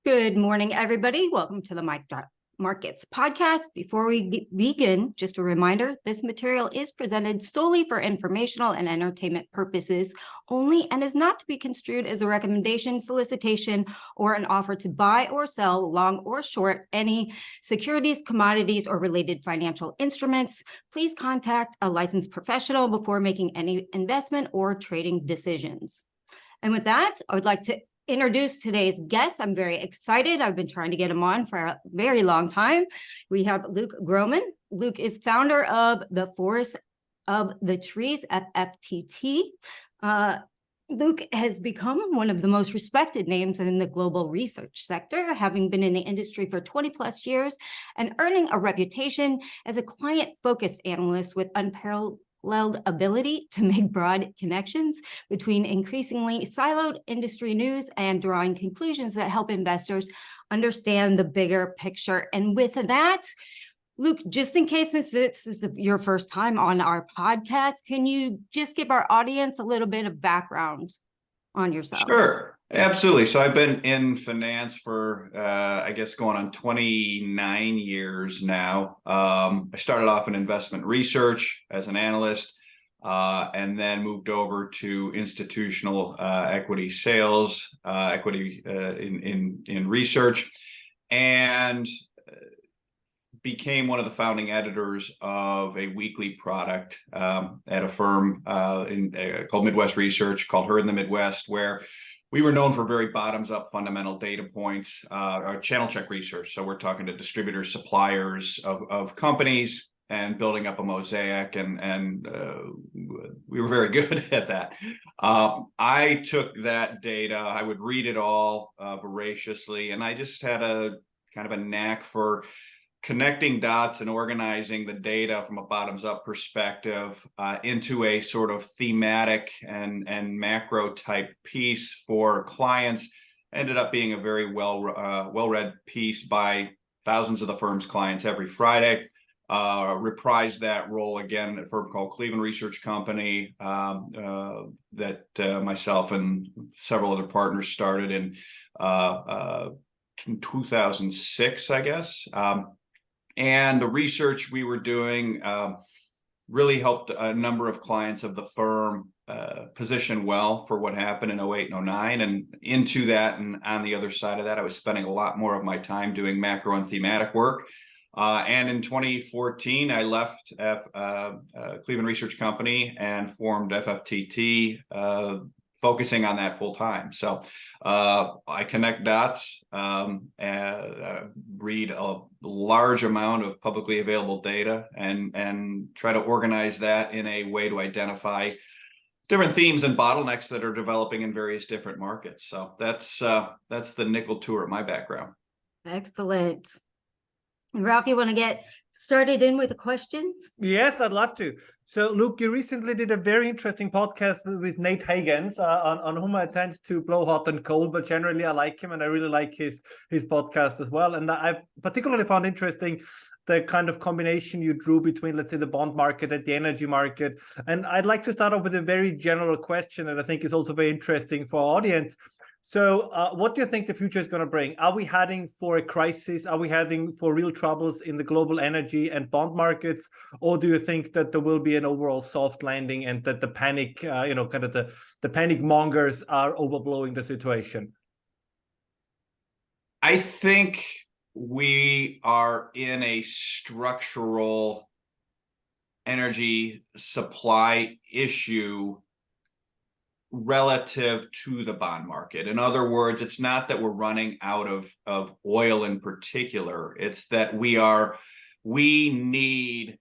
Good morning, everybody. Welcome to the MicDropMarkets podcast. Before we begin, just a reminder, this material is presented solely for informational and entertainment purposes only and is not to be construed as a recommendation, solicitation, or an offer to buy or sell long or short any securities, commodities, or related financial instruments. Please contact a licensed professional before making any investment or trading decisions. And with that, I would like to introduce today's guest. I'm very excited. I've been trying to get him on for a very long time. We have Luke Gromen. Luke is founder of the Forest of the Trees, FFTT. Luke has become one of the most respected names in the global research sector, having been in the industry for 20 plus years and earning a reputation as a client-focused analyst with unparalleled ability to make broad connections between increasingly siloed industry news and drawing conclusions that help investors understand the bigger picture. And with that, Luke, just in case this is your first time on our podcast, can you just give our audience a little bit of background on yourself? Sure, absolutely. So I've been in finance for, I guess, going on 29 years now. I started off in investment research as an analyst, and then moved over to institutional equity sales, equity in research, and became one of the founding editors of a weekly product at a firm called Midwest Research, called Her in the Midwest, where we were known for very bottoms-up fundamental data points, channel check research. So we're talking to distributors, suppliers of companies, and building up a mosaic, and we were very good at that. I took that data, I would read it all voraciously, and I just had a kind of a knack for connecting dots and organizing the data from a bottoms-up perspective into a sort of thematic and macro type piece for clients. Ended up being a very well-read piece by thousands of the firm's clients every Friday. Reprised that role again at a firm called Cleveland Research Company that myself and several other partners started in 2006, I guess. And the research we were doing really helped a number of clients of the firm position well for what happened in 08 and 09. And into that, and on the other side of that, I was spending a lot more of my time doing macro and thematic work. And in 2014, I left Cleveland Research Company and formed FFTT, focusing on that full time. So I connect dots, and read a large amount of publicly available data, and try to organize that in a way to identify different themes and bottlenecks that are developing in various different markets. So that's the nickel tour of my background. Excellent. Ralph, you want to get started in with the questions? Yes, I'd love to. So, Luke, you recently did a very interesting podcast with Nate Hagens, on whom I tend to blow hot and cold, but generally I like him, and I really like his podcast as well. And I particularly found interesting the kind of combination you drew between, let's say, the bond market and the energy market. And I'd like to start off with a very general question that I think is also very interesting for our audience. So what do you think the future is going to bring? Are we heading for a crisis? Are we heading for real troubles in the global energy and bond markets? Or do you think that there will be an overall soft landing, and that the panic, kind of the panic mongers are overblowing the situation? I think we are in a structural energy supply issue relative to the bond market. In other words, it's not that we're running out of oil in particular. It's that we need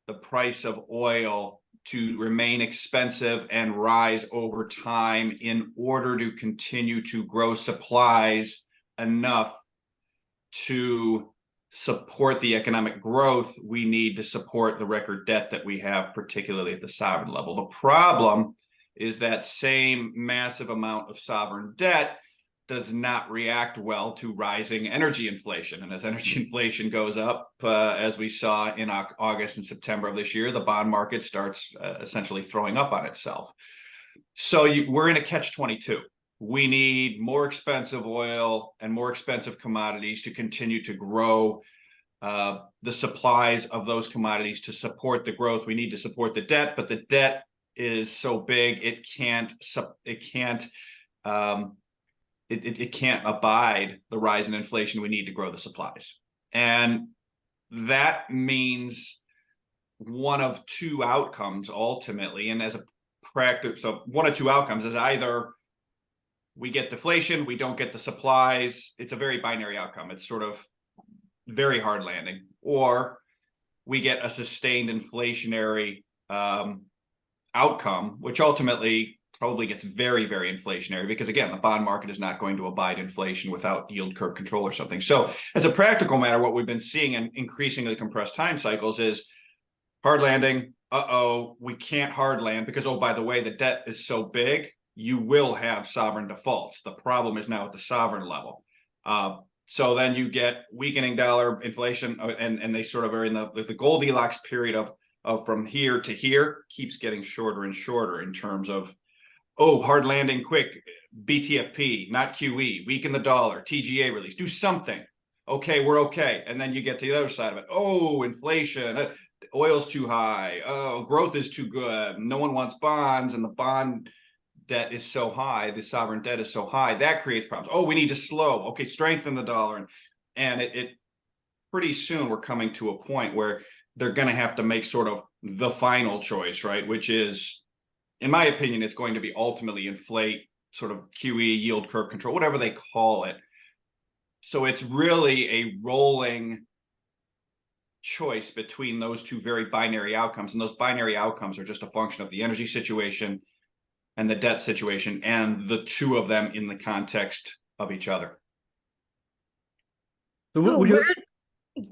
the price of oil to remain expensive and rise over time in order to continue to grow supplies enough to support the economic growth we need to support the record debt that we have, particularly at the sovereign level. The problem is that same massive amount of sovereign debt does not react well to rising energy inflation. And as energy inflation goes up, as we saw in August and September of this year, the bond market starts essentially throwing up on itself. So we're in a catch-22. we need more expensive oil and more expensive commodities to continue to grow the supplies of those commodities to support the growth. We need to support the debt, but the debt is so big it can't abide the rise in inflation. We need to grow the supplies, and that means one of two outcomes ultimately. And as a practice, so one of two outcomes is either we get deflation, we don't get the supplies. It's a very binary outcome. It's sort of very hard landing, or we get a sustained inflationary outcome, which ultimately probably gets very, very inflationary, because again, the bond market is not going to abide inflation without yield curve control or something. So as a practical matter, what we've been seeing in increasingly compressed time cycles is hard landing. We can't hard land because, oh, by the way, the debt is so big, you will have sovereign defaults. The problem is now at the sovereign level. So then you get weakening dollar inflation, and they sort of are in the Goldilocks period of from here to here, keeps getting shorter and shorter in terms of, oh, hard landing quick, BTFP, not QE, weaken the dollar, TGA release, do something. Okay, we're okay. And then you get to the other side of it. Oh, inflation, oil's too high. Oh, growth is too good. No one wants bonds, and the bond debt is so high, the sovereign debt is so high, that creates problems. Oh, we need to slow. Okay, strengthen the dollar. And it pretty soon we're coming to a point where they're going to have to make sort of the final choice, right? Which is, in my opinion, it's going to be ultimately inflate, sort of QE, yield curve control, whatever they call it. So it's really a rolling choice between those two very binary outcomes. And those binary outcomes are just a function of the energy situation and the debt situation, and the two of them in the context of each other. So would you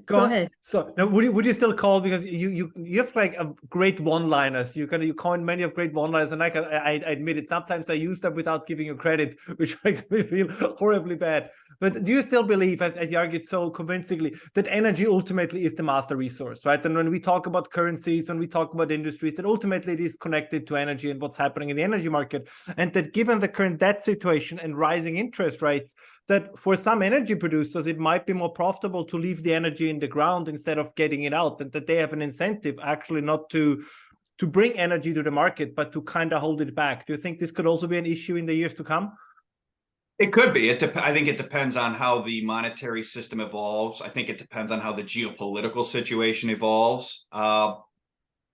go ahead? So now, would you still call, because you have like a great one-liners. You coin many of great one-liners, and I admit it. Sometimes I use them without giving you credit, which makes me feel horribly bad. But do you still believe, as you argued so convincingly, that energy ultimately is the master resource, right? And when we talk about currencies, when we talk about industries, that ultimately it is connected to energy and what's happening in the energy market, and that given the current debt situation and rising interest rates, that for some energy producers, it might be more profitable to leave the energy in the ground instead of getting it out, and that they have an incentive actually not to bring energy to the market, but to kind of hold it back. Do you think this could also be an issue in the years to come? It could be. I think it depends on how the monetary system evolves. I think it depends on how the geopolitical situation evolves.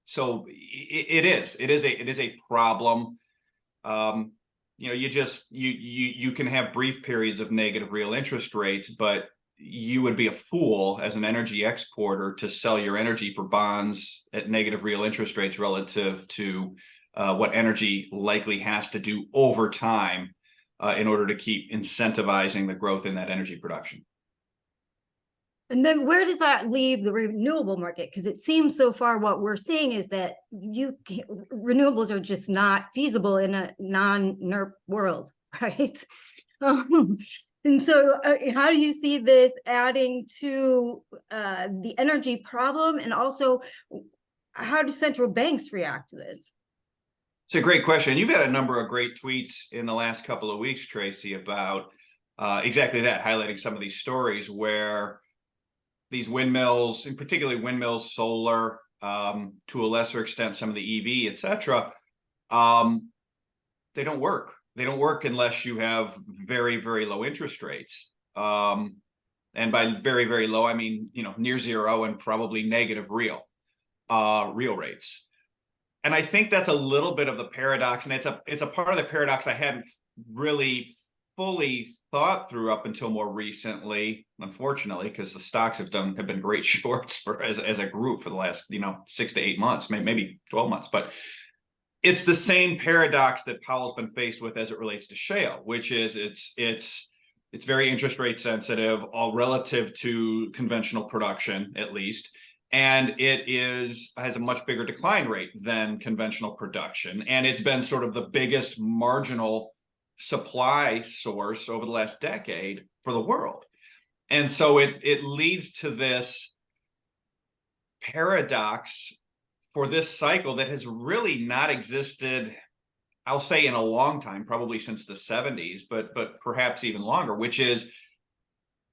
So it is a problem. You can have brief periods of negative real interest rates, but you would be a fool as an energy exporter to sell your energy for bonds at negative real interest rates relative to what energy likely has to do over time in order to keep incentivizing the growth in that energy production. And then where does that leave the renewable market? Because it seems so far what we're seeing is that renewables are just not feasible in a non-NERP world, right? And so how do you see this adding to the energy problem? And also, how do central banks react to this? It's a great question. You've had a number of great tweets in the last couple of weeks, Tracy, about exactly that, highlighting some of these stories where these windmills, and particularly windmills, solar, to a lesser extent, some of the EV, et cetera, they don't work. They don't work unless you have very, very low interest rates. And by very, very low, I mean, near zero and probably negative real rates. And I think that's a little bit of the paradox, and it's a part of the paradox I hadn't really fully thought through up until more recently, unfortunately, because the stocks have been great shorts as a group for the last 6 to 8 months, maybe 12 months. But it's the same paradox that Powell's been faced with as it relates to shale, which is it's very interest rate sensitive, all relative to conventional production, at least. And it has a much bigger decline rate than conventional production. And it's been sort of the biggest marginal supply source over the last decade for the world. And so it leads to this paradox for this cycle that has really not existed I'll say in a long time, probably since the 70s, but perhaps even longer, which is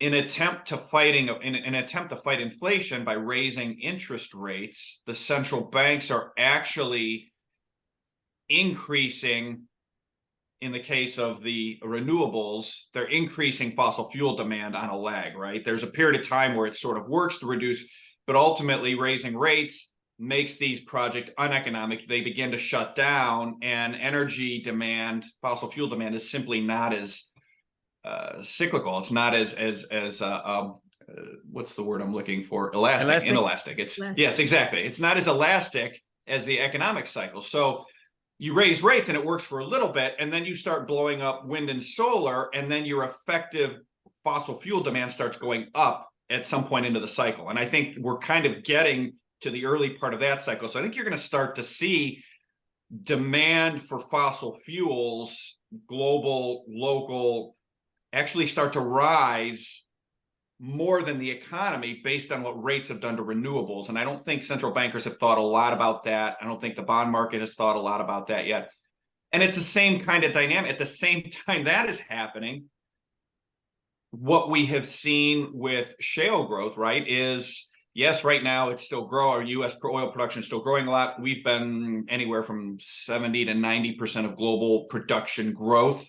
in an attempt to fight inflation by raising interest rates, the central banks are actually increasing, in the case of the renewables, they're increasing fossil fuel demand on a lag, right? There's a period of time where it sort of works to reduce, but ultimately raising rates makes these projects uneconomic. They begin to shut down, and energy demand, fossil fuel demand, is simply not as cyclical. It's not as what's the word I'm looking for? Inelastic. It's elastic. Yes, exactly. It's not as elastic as the economic cycle. So you raise rates and it works for a little bit, and then you start blowing up wind and solar, and then your effective fossil fuel demand starts going up at some point into the cycle. And I think we're kind of getting to the early part of that cycle. So I think you're going to start to see demand for fossil fuels, global, local, actually start to rise more than the economy based on what rates have done to renewables. And I don't think central bankers have thought a lot about that. I don't think the bond market has thought a lot about that yet. And it's the same kind of dynamic. At the same time that is happening, what we have seen with shale growth, right, is yes, right now it's still growing. Our U.S. oil production is still growing a lot. We've been anywhere from 70 to 90% of global production growth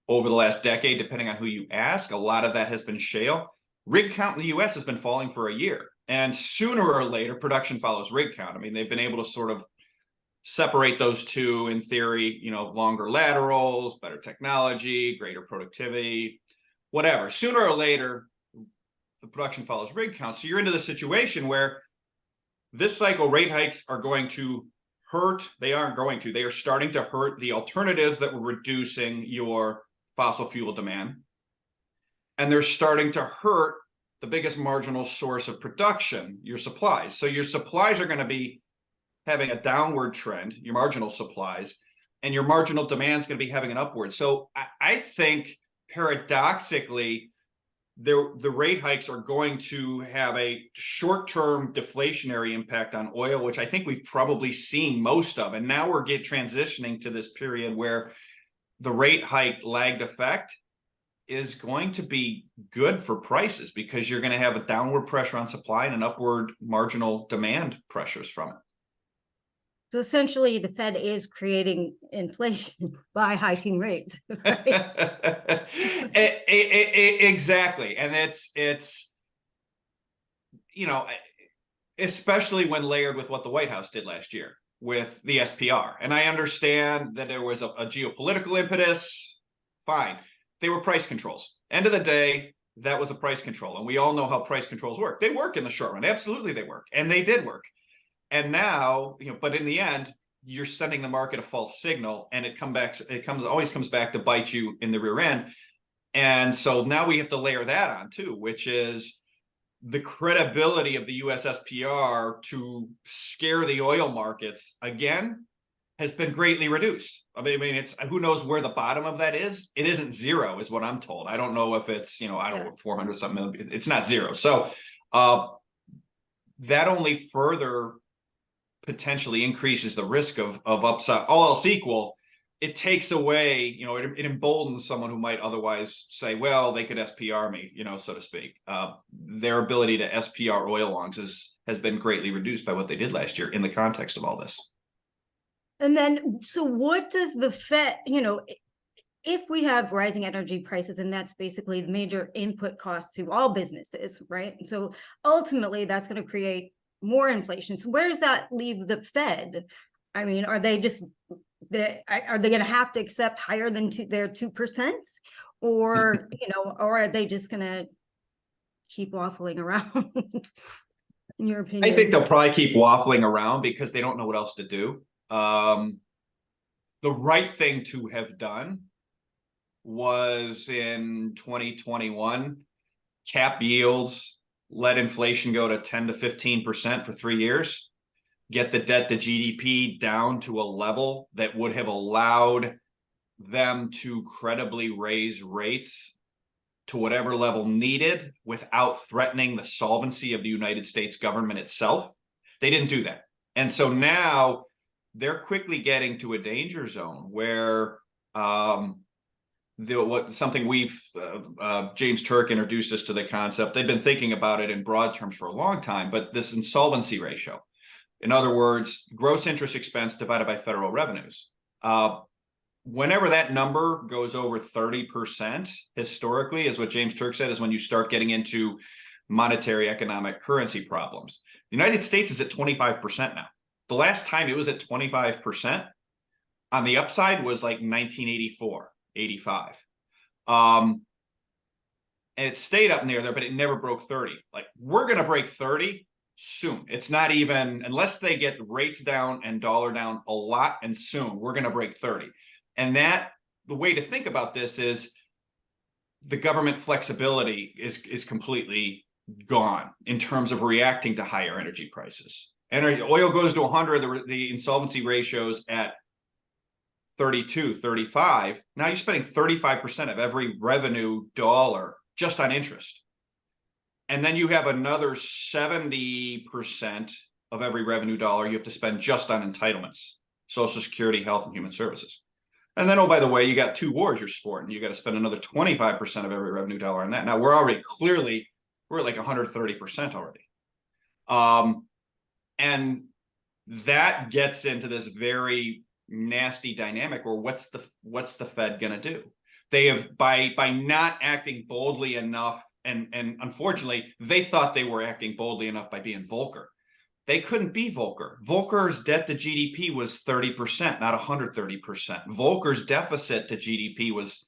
over the last decade, depending on who you ask. A lot of that has been shale. Rig count in the U.S. has been falling for a year. And sooner or later, production follows rig count. I mean, they've been able to sort of separate those two in theory, longer laterals, better technology, greater productivity, whatever. Sooner or later, the production follows rig count. So you're into the situation where this cycle rate hikes are going to hurt. They aren't going to. They are starting to hurt the alternatives that were reducing your fossil fuel demand. And they're starting to hurt the biggest marginal source of production, your supplies. So your supplies are going to be having a downward trend, your marginal supplies, and your marginal demand is going to be having an upward. So I think paradoxically, the rate hikes are going to have a short-term deflationary impact on oil, which I think we've probably seen most of. And now we're transitioning to this period where the rate hike lagged effect is going to be good for prices, because you're going to have a downward pressure on supply and an upward marginal demand pressures from it. So essentially, the Fed is creating inflation by hiking rates, right? Exactly. And it's especially when layered with what the White House did last year with the SPR. And I understand that there was a geopolitical impetus. Fine. They were price controls. End of the day, that was a price control. And we all know how price controls work. They work in the short run. Absolutely, they work. And they did work. And now, but in the end, you're sending the market a false signal, and it always comes back to bite you in the rear end. And so now we have to layer that on too, which is the credibility of the US SPR to scare the oil markets again has been greatly reduced. I mean, it's, who knows where the bottom of that is? It isn't zero, is what I'm told. I don't know if it's, I don't know, 400 something million. It's not zero. So that only further potentially increases the risk of upside. All else equal, it takes away, it emboldens someone who might otherwise say, well, they could SPR me, so to speak. Their ability to SPR oil longs has been greatly reduced by what they did last year in the context of all this. And then, so what does the Fed, if we have rising energy prices, and that's basically the major input cost to all businesses, right? So ultimately, that's going to create more inflation. So where does that leave the Fed? I mean, are they going to have to accept higher than their 2%, or or are they just going to keep waffling around? In your opinion? I think they'll probably keep waffling around because they don't know what else to do. The right thing to have done was in 2021, cap yields, let inflation go to 10 to 15% for 3 years, get the debt to GDP down to a level that would have allowed them to credibly raise rates to whatever level needed without threatening the solvency of the United States government itself. They didn't do that. And so now they're quickly getting to a danger zone where something James Turk introduced us to the concept. They've been thinking about it in broad terms for a long time, but this insolvency ratio, in other words, gross interest expense divided by federal revenues. Whenever that number goes over 30%, historically, is what James Turk said, is when you start getting into monetary, economic, currency problems. The United States is at 25% now. The last time it was at 25% on the upside was like 1984, 85. And it stayed up near there, but it never broke 30. Like, we're going to break 30 soon. It's not even, unless they get rates down and dollar down a lot and soon, we're going to break 30. And the way to think about this is the government flexibility is completely gone in terms of reacting to higher energy prices. Oil goes to 100, the insolvency ratios at 32, 35. Now you're spending 35% of every revenue dollar just on interest. And then you have another 70% of every revenue dollar you have to spend just on entitlements, Social Security, health, and human services. And then, oh, by the way, you got 2 wars you're sporting. You got to spend another 25% of every revenue dollar on that. Now we're at like 130% already. And that gets into this very nasty dynamic where what's the Fed going to do? They have, by not acting boldly enough, and unfortunately, they thought they were acting boldly enough by being Volcker. They couldn't be Volcker. Volcker's debt to GDP was 30%, not 130%. Volcker's deficit to GDP was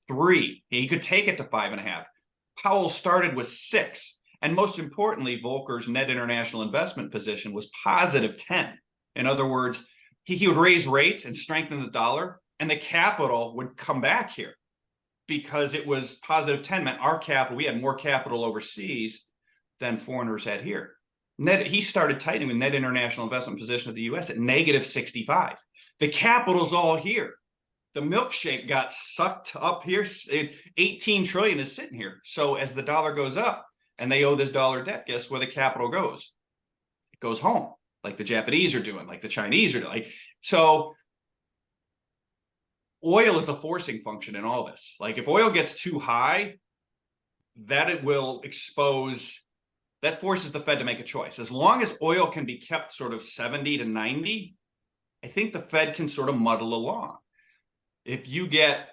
3. He could take it to 5.5. Powell started with 6. And most importantly, Volcker's net international investment position was positive 10. In other words, he would raise rates and strengthen the dollar, and the capital would come back here because it was positive 10 meant our capital, we had more capital overseas than foreigners had here. He started tightening the net international investment position of the U.S. at negative 65. The capital's all here. The milkshake got sucked up here. 18 trillion is sitting here. So as the dollar goes up and they owe this dollar debt, guess where the capital goes? It goes home, like the Japanese are doing, like the Chinese are doing. So oil is a forcing function in all this. Like, if oil gets too high, it will expose. That forces the Fed to make a choice. As long as oil can be kept sort of 70 to 90, I think the Fed can sort of muddle along. If you get,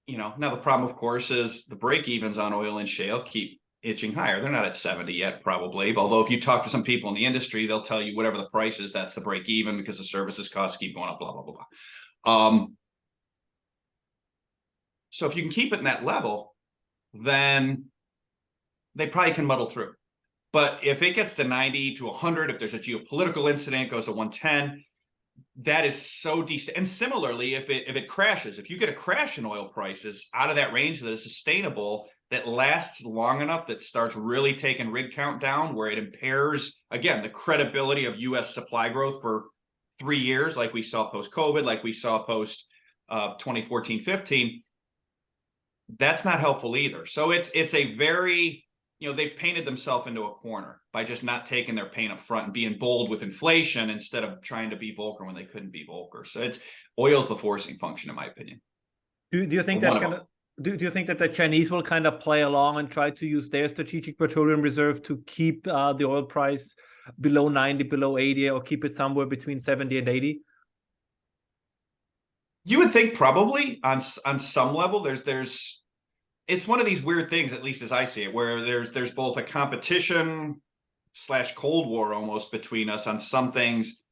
now the problem, of course, is the break-evens on oil and shale keep itching higher. They're not at 70 yet, probably. Although if you talk to some people in the industry, they'll tell you whatever the price is, that's the break-even, because the services costs keep going up, blah, blah, blah, blah. So if you can keep it in that level, then they probably can muddle through. But if it gets to 90 to 100, if there's a geopolitical incident, it goes to 110, that is so decent. And similarly, if it crashes, if you get a crash in oil prices out of that range that is sustainable, that lasts long enough, that starts really taking rig count down, where it impairs, again, the credibility of U.S. supply growth for 3 years, like we saw post-COVID, like we saw post 2014-15, that's not helpful either. So it's a very, they've painted themselves into a corner by just not taking their pain up front and being bold with inflation instead of trying to be Volcker when they couldn't be Volcker. So oil's the forcing function, in my opinion. Do you think do you think that the Chinese will kind of play along and try to use their strategic petroleum reserve to keep the oil price below 90, below 80, or keep it somewhere between 70 and 80? You would think probably on some level. It's one of these weird things, at least as I see it, where there's both a competition / Cold War almost between us on some things,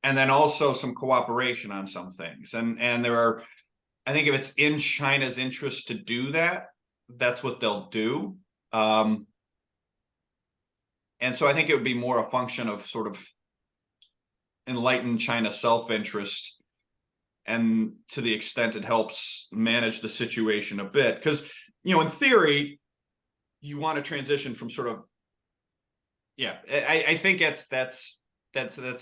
and then also some cooperation on some things. And there are, I think, if it's in China's interest to do that, that's what they'll do. And so I think it would be more a function of sort of enlightened China's self-interest, and to the extent it helps manage the situation a bit. Because, in theory, you want to transition from sort of, I think that's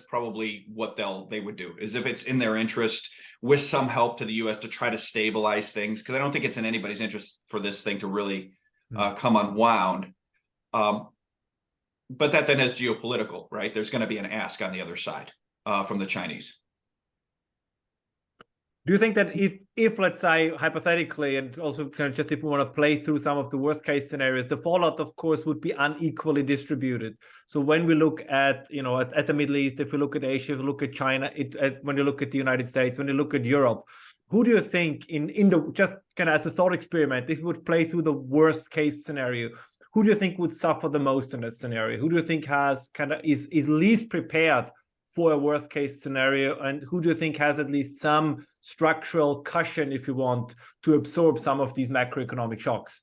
probably what they would do, is if it's in their interest, with some help to the U.S. to try to stabilize things, because I don't think it's in anybody's interest for this thing to really come unwound. But that then has geopolitical, right? There's going to be an ask on the other side from the Chinese. Do you think that if let's say hypothetically, and also kind of just if we want to play through some of the worst case scenarios, the fallout, of course, would be unequally distributed. So when we look at at the Middle East, if we look at Asia, if we look at China, when you look at the United States, when you look at Europe, who do you think in the just kind of as a thought experiment, if we would play through the worst case scenario, who do you think would suffer the most in that scenario? Who do you think has kind of is least prepared for a worst case scenario, and who do you think has at least some structural cushion, if you want, to absorb some of these macroeconomic shocks?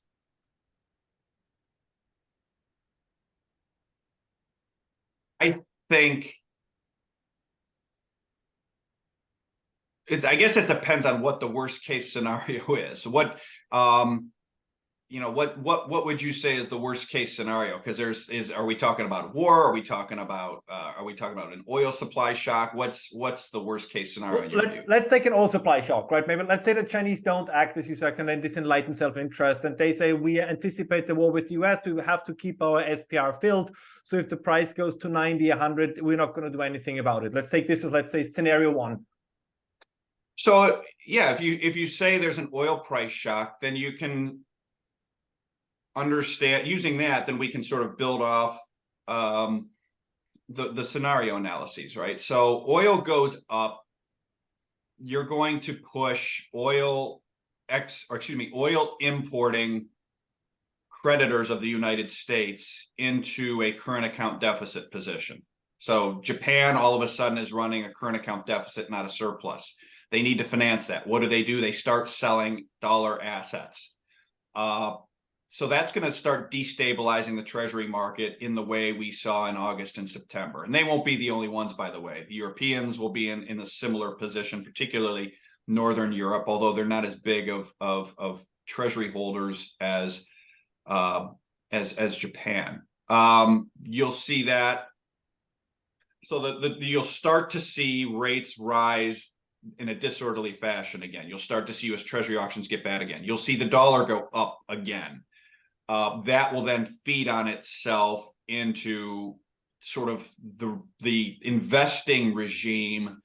I think I guess it depends on what the worst case scenario is. What what would you say is the worst case scenario? Because are we talking about war? Are we talking about an oil supply shock? What's the worst case scenario? Well, let's take an oil supply shock, right? Maybe let's say the Chinese don't act as you said, and then this enlightened self-interest, and they say we anticipate the war with the US, we have to keep our SPR filled. So if the price goes to 90, 100, we're not going to do anything about it. Let's take this as, let's say, scenario one. So yeah, if you say there's an oil price shock, then you can understand using that, then we can sort of build off the scenario analyses, right? So oil goes up, you're going to push oil importing creditors of the United States into a current account deficit position. So Japan all of a sudden is running a current account deficit, not a surplus. They need to finance that. What do? They start selling dollar assets. So that's going to start destabilizing the treasury market in the way we saw in August and September. And they won't be the only ones, by the way. The Europeans will be in a similar position, particularly Northern Europe, although they're not as big of treasury holders as Japan. You'll see that. So you'll start to see rates rise in a disorderly fashion again. You'll start to see U.S. Treasury auctions get bad again. You'll see the dollar go up again. That will then feed on itself into sort of the investing regime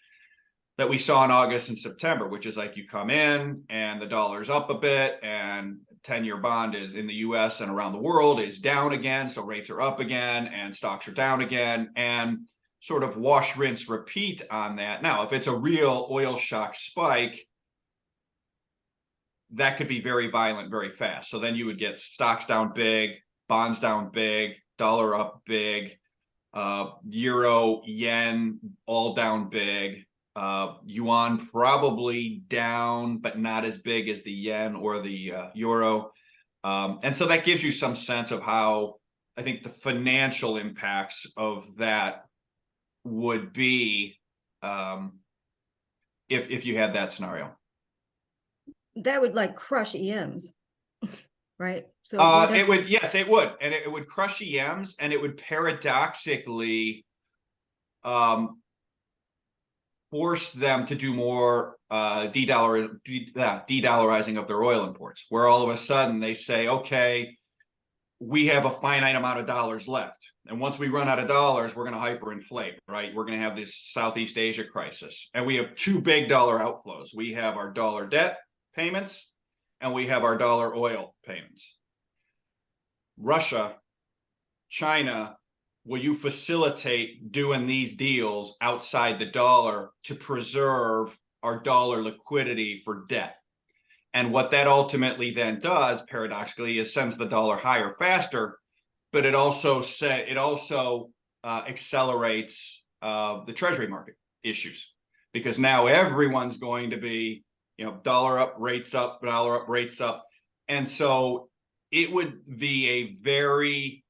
that we saw in August and September, which is like you come in and the dollar's up a bit and 10-year bond is in the US and around the world is down again. So rates are up again and stocks are down again, and sort of wash, rinse, repeat on that. Now, if it's a real oil shock spike, that could be very violent, very fast. So then you would get stocks down big, bonds down big, dollar up big, euro, yen, all down big, yuan probably down, but not as big as the yen or the euro. And so that gives you some sense of how I think the financial impacts of that would be if you had that scenario. That would like crush EMs, right? So it would, yes, it would, and it would crush EMs, and it would paradoxically force them to do more de-dollarizing of their oil imports, where all of a sudden they say, okay, we have a finite amount of dollars left, and once we run out of dollars, we're going to hyperinflate, right? We're going to have this Southeast Asia crisis, and we have two big dollar outflows. We have our dollar debt payments, and we have our dollar oil payments. Russia, China, will you facilitate doing these deals outside the dollar to preserve our dollar liquidity for debt? And what that ultimately then does, paradoxically, is sends the dollar higher faster, but it also accelerates the treasury market issues, because now everyone's going to be, dollar up, rates up, dollar up, rates up. And so it would be a very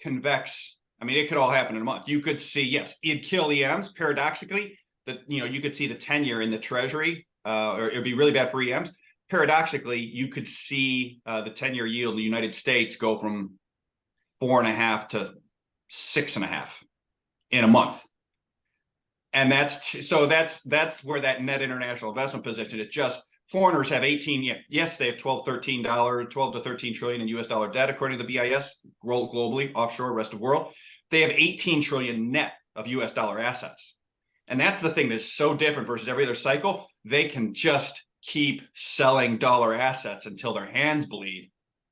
convex, it could all happen in a month. You could see, yes, it'd kill EMs, paradoxically, that, you could see the 10-year in the treasury, or it'd be really bad for EMs. Paradoxically, you could see the 10-year yield in the United States go from 4.5 to 6.5 in a month. And that's where that net international investment position, it just, foreigners have 18, yes, they have 12 to 13 trillion in US dollar debt, according to the BIS, globally, offshore, rest of world. They have 18 trillion net of US dollar assets. And that's the thing that's so different versus every other cycle. They can just keep selling dollar assets until their hands bleed.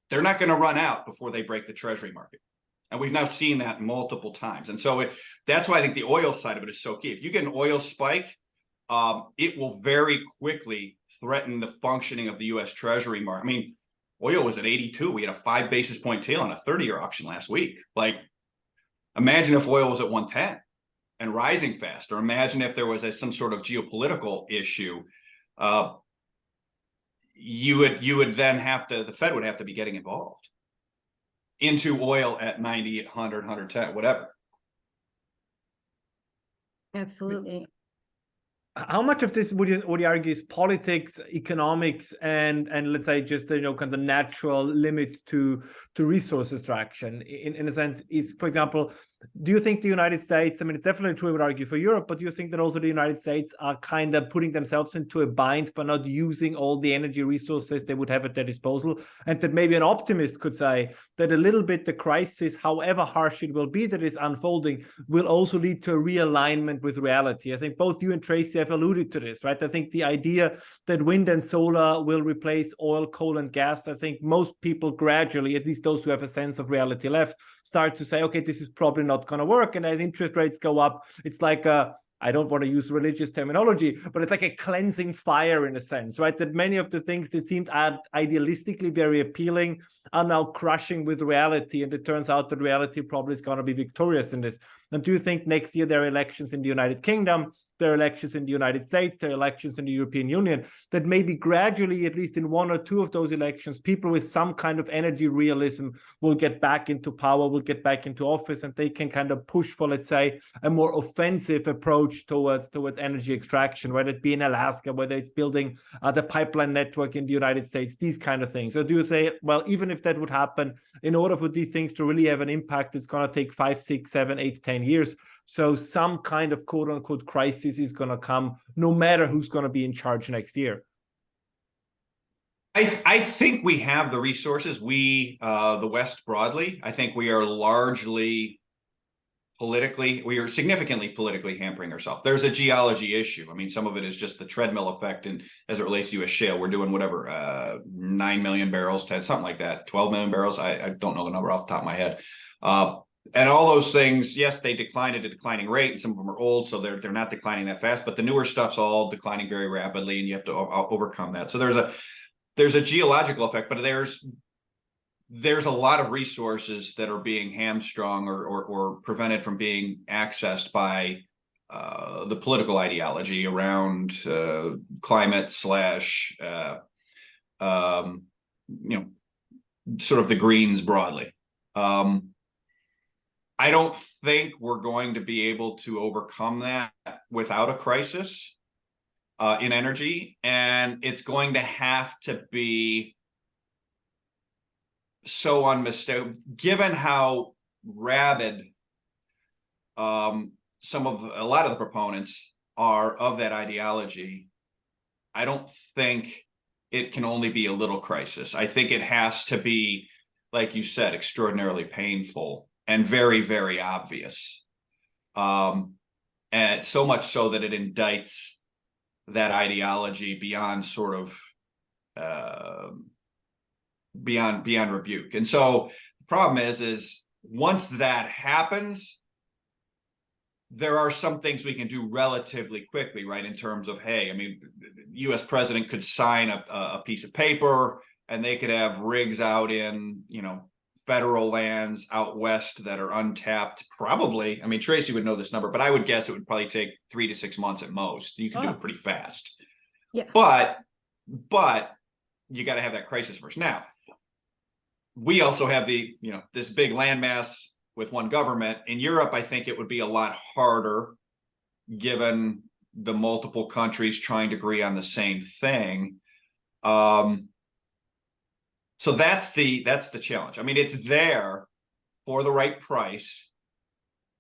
They're not going to run out before they break the treasury market. And we've now seen that multiple times. And so that's why I think the oil side of it is so key. If you get an oil spike, it will very quickly threaten the functioning of the U.S. Treasury market. I mean, oil was at 82. We had a 5 basis point tail on a 30-year auction last week. Like, imagine if oil was at 110 and rising fast, or imagine if there was some sort of geopolitical issue. You would then the Fed would have to be getting involved into oil at 90, 100, 110, whatever. Absolutely. How much of this would you argue is politics, economics, and let's say just kind of the natural limits to resource extraction? In a sense, is, for example, do you think the United States, I mean, it's definitely true, I would argue, for Europe, but do you think that also the United States are kind of putting themselves into a bind by not using all the energy resources they would have at their disposal? And that maybe an optimist could say that a little bit the crisis, however harsh it will be that is unfolding, will also lead to a realignment with reality. I think both you and Tracy have alluded to this, right? I think the idea that wind and solar will replace oil, coal, and gas, I think most people gradually, at least those who have a sense of reality left, start to say, okay, this is probably not going to work. And as interest rates go up, it's like I don't want to use religious terminology, but it's like a cleansing fire in a sense, right? That many of the things that seemed idealistically very appealing are now crushing with reality. And it turns out that reality probably is going to be victorious in this. And do you think next year there are elections in the United Kingdom, there are elections in the United States, there are elections in the European Union, that maybe gradually, at least in one or two of those elections, people with some kind of energy realism will get back into power, will get back into office, and they can kind of push for, let's say, a more offensive approach towards energy extraction, whether it be in Alaska, whether it's building the pipeline network in the United States, these kind of things? Or do you say, well, even if that would happen, in order for these things to really have an impact, it's going to take 5, 6, 7, 8, 10 years. So some kind of quote unquote crisis is going to come no matter who's going to be in charge next year? I think we have the resources. The West broadly, I think we are largely we are significantly politically hampering ourselves. There's a geology issue. I mean, some of it is just the treadmill effect. And as it relates to U.S. shale, we're doing whatever, 9 million barrels, 10, something like that, 12 million barrels. I don't know the number off the top of my head. And all those things, yes, they decline at a declining rate, and some of them are old, so they're not declining that fast. But the newer stuff's all declining very rapidly, and you have to overcome that. So there's a geological effect, but there's a lot of resources that are being hamstrung or prevented from being accessed by the political ideology around climate / sort of the Greens broadly. I don't think we're going to be able to overcome that without a crisis in energy, and it's going to have to be so unmistakable, given how rabid a lot of the proponents are of that ideology. I don't think it can only be a little crisis. I think it has to be, like you said, extraordinarily painful and very, very obvious. And so much so that it indicts that ideology beyond sort of beyond rebuke. And so the problem is once that happens, there are some things we can do relatively quickly, right? In terms of, hey, I mean, the U.S. president could sign a piece of paper, and they could have rigs out in, federal lands out west that are untapped. Probably, I mean, Tracy would know this number, but I would guess it would probably take 3 to 6 months at most. You can do it pretty fast. Yeah. But you got to have that crisis first. Now, we also have this big landmass with one government. In Europe, I think it would be a lot harder given the multiple countries trying to agree on the same thing. So that's the challenge. I mean, it's there for the right price.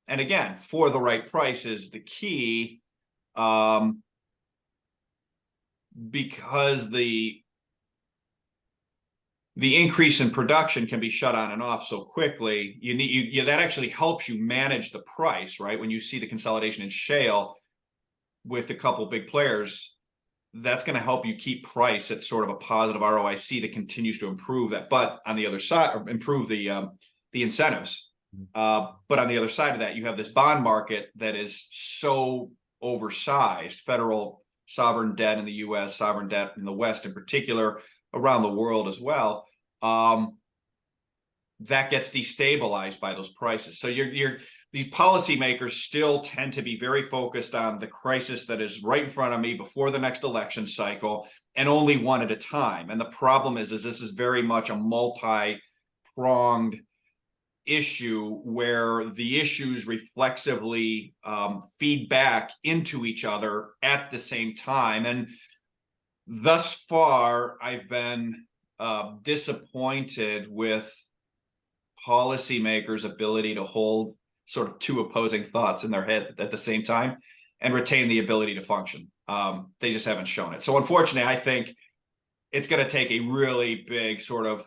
And again, for the right price is the key, because the increase in production can be shut on and off so quickly. That actually helps you manage the price, right? When you see the consolidation in shale, with a couple big players, that's going to help you keep price at sort of a positive ROIC that continues to improve that. But on the other side, or improve the incentives. But on the other side of that, you have this bond market that is so oversized, federal sovereign debt in the US, sovereign debt in the West in particular, around the world as well. That gets destabilized by those prices. So these policymakers still tend to be very focused on the crisis that is right in front of me before the next election cycle, and only one at a time. And the problem is this is very much a multi-pronged issue where the issues reflexively feed back into each other at the same time. And thus far, I've been disappointed with policymakers' ability to hold sort of two opposing thoughts in their head at the same time and retain the ability to function. They just haven't shown it. So unfortunately, I think it's going to take a really big sort of,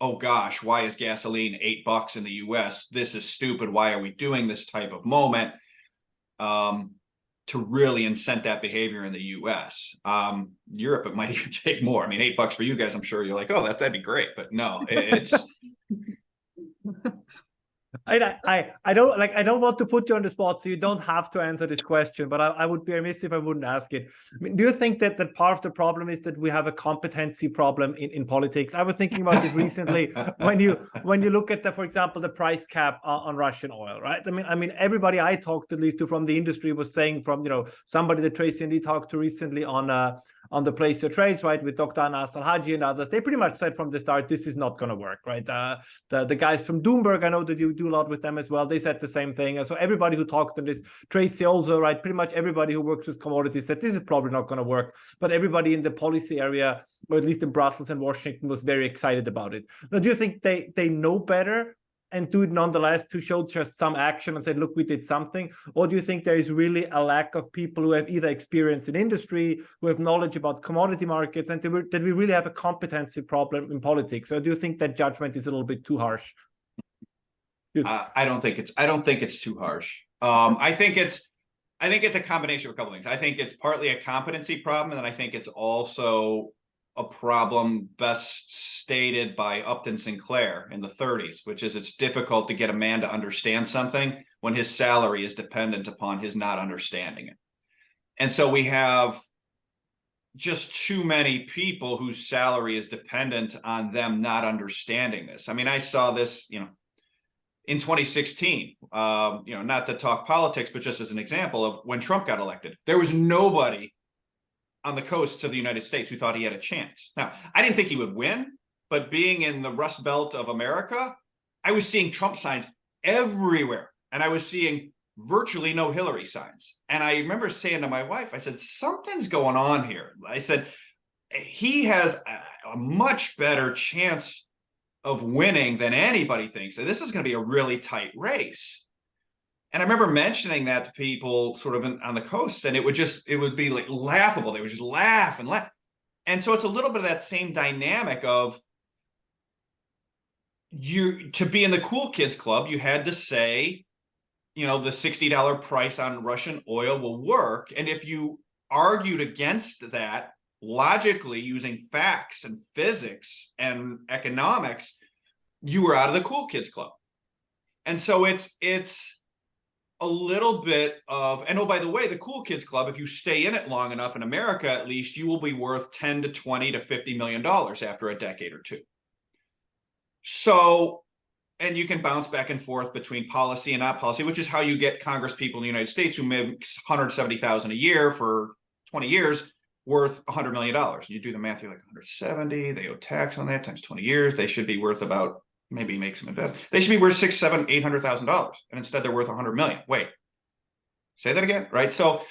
oh gosh, why is gasoline $8 in the US? This is stupid. Why are we doing this type of moment to really incent that behavior in the US? Europe, it might even take more. I mean, $8 for you guys, I'm sure you're like, oh, that'd be great. But no, it's I don't want to put you on the spot, so you don't have to answer this question, but I would be remiss if I wouldn't ask it. I mean, do you think that part of the problem is that we have a competency problem in politics? I was thinking about this recently when you look at for example, the price cap on Russian oil, right? I mean, everybody I talked at least to from the industry was saying, from somebody that Tracy and I talked to recently on the Place Your Trades, right, with Dr. Anas Al-Haji and others, they pretty much said from the start, this is not going to work, right? The guys from Doomberg, I know that you do a lot with them as well, they said the same thing. So everybody who talked on this, Tracy also, right, pretty much everybody who works with commodities said this is probably not going to work. But everybody in the policy area, or at least in Brussels and Washington, was very excited about it. Now, do you think they know better and do it nonetheless to show just some action and say, look, we did something? Or do you think there is really a lack of people who have either experience in industry, who have knowledge about commodity markets, and that we really have a competency problem in politics? Or do you think that judgment is a little bit too harsh? I don't think it's too harsh. I think it's a combination of a couple things. I think it's partly a competency problem, and I think it's also a problem best stated by Upton Sinclair in the 30s, which is it's difficult to get a man to understand something when his salary is dependent upon his not understanding it. And so we have just too many people whose salary is dependent on them not understanding this. I mean, I saw this, in 2016, not to talk politics, but just as an example of when Trump got elected, there was nobody on the coasts of the United States who thought he had a chance. Now, I didn't think he would win, but being in the Rust Belt of America, I was seeing Trump signs everywhere, and I was seeing virtually no Hillary signs. And I remember saying to my wife, I said, something's going on here. I said, he has a much better chance of winning than anybody thinks. So this is going to be a really tight race. And I remember mentioning that to people sort of on the coast, and it would be like laughable. They would just laugh and laugh. And so it's a little bit of that same dynamic of to be in the cool kids club, you had to say, the $60 price on Russian oil will work. And if you argued against that logically using facts and physics and economics, you were out of the cool kids club. And so it's a little bit of, and oh, by the way, the cool kids club, if you stay in it long enough in America, at least, you will be worth 10 to 20 to $50 million after a decade or two. So, and you can bounce back and forth between policy and not policy, which is how you get Congress people in the United States who make $170,000 a year for 20 years worth $100 million. You do the math, you're like 170, they owe tax on that times 20 years. They should be worth about, maybe make some investment. They should be worth $600,000, $700,000, $800,000, and instead they're worth $100 million. Wait, say that again, right? So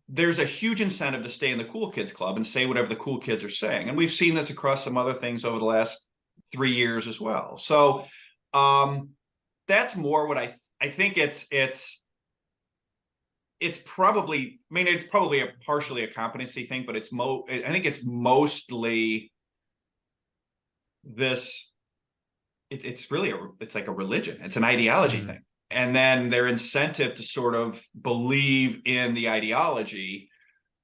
there's a huge incentive to stay in the cool kids club and say whatever the cool kids are saying, and we've seen this across some other things over the last 3 years as well. So that's more what I think. It's probably, it's probably partially a competency thing, but I think it's mostly this. It's really it's like a religion. It's an ideology thing. and then their incentive to sort of believe in the ideology.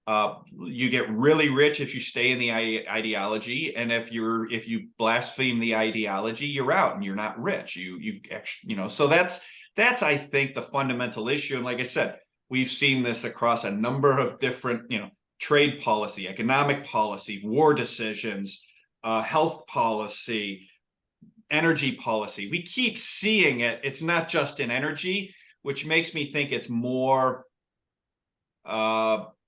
You get really rich if you stay in the ideology, and if you blaspheme the ideology, you're out and you're not rich. You actually, so that's I think the fundamental issue. And like I said, we've seen this across a number of different, trade policy, economic policy, war decisions, health policy, energy policy. We keep seeing it. It's not just in energy, which makes me think it's more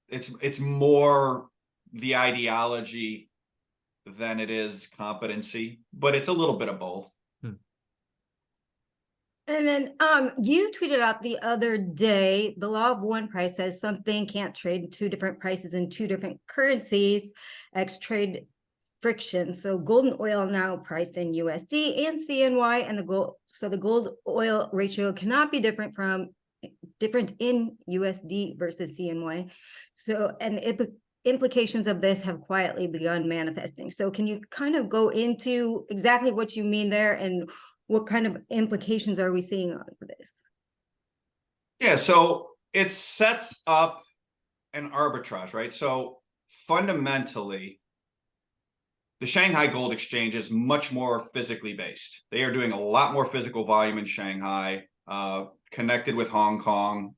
it's more the ideology than it is competency, but it's a little bit of both. And then you tweeted out the other day, the law of one price says something can't trade two different prices in two different currencies, X trade friction. So gold and oil now priced in USD and CNY, and the gold oil ratio cannot be different in USD versus CNY. So, and the implications of this have quietly begun manifesting. So can you kind of go into exactly what you mean there, and what kind of implications are we seeing on this? Yeah, so it sets up an arbitrage, right? So fundamentally, the Shanghai Gold Exchange is much more physically based. They are doing a lot more physical volume in Shanghai, connected with Hong Kong,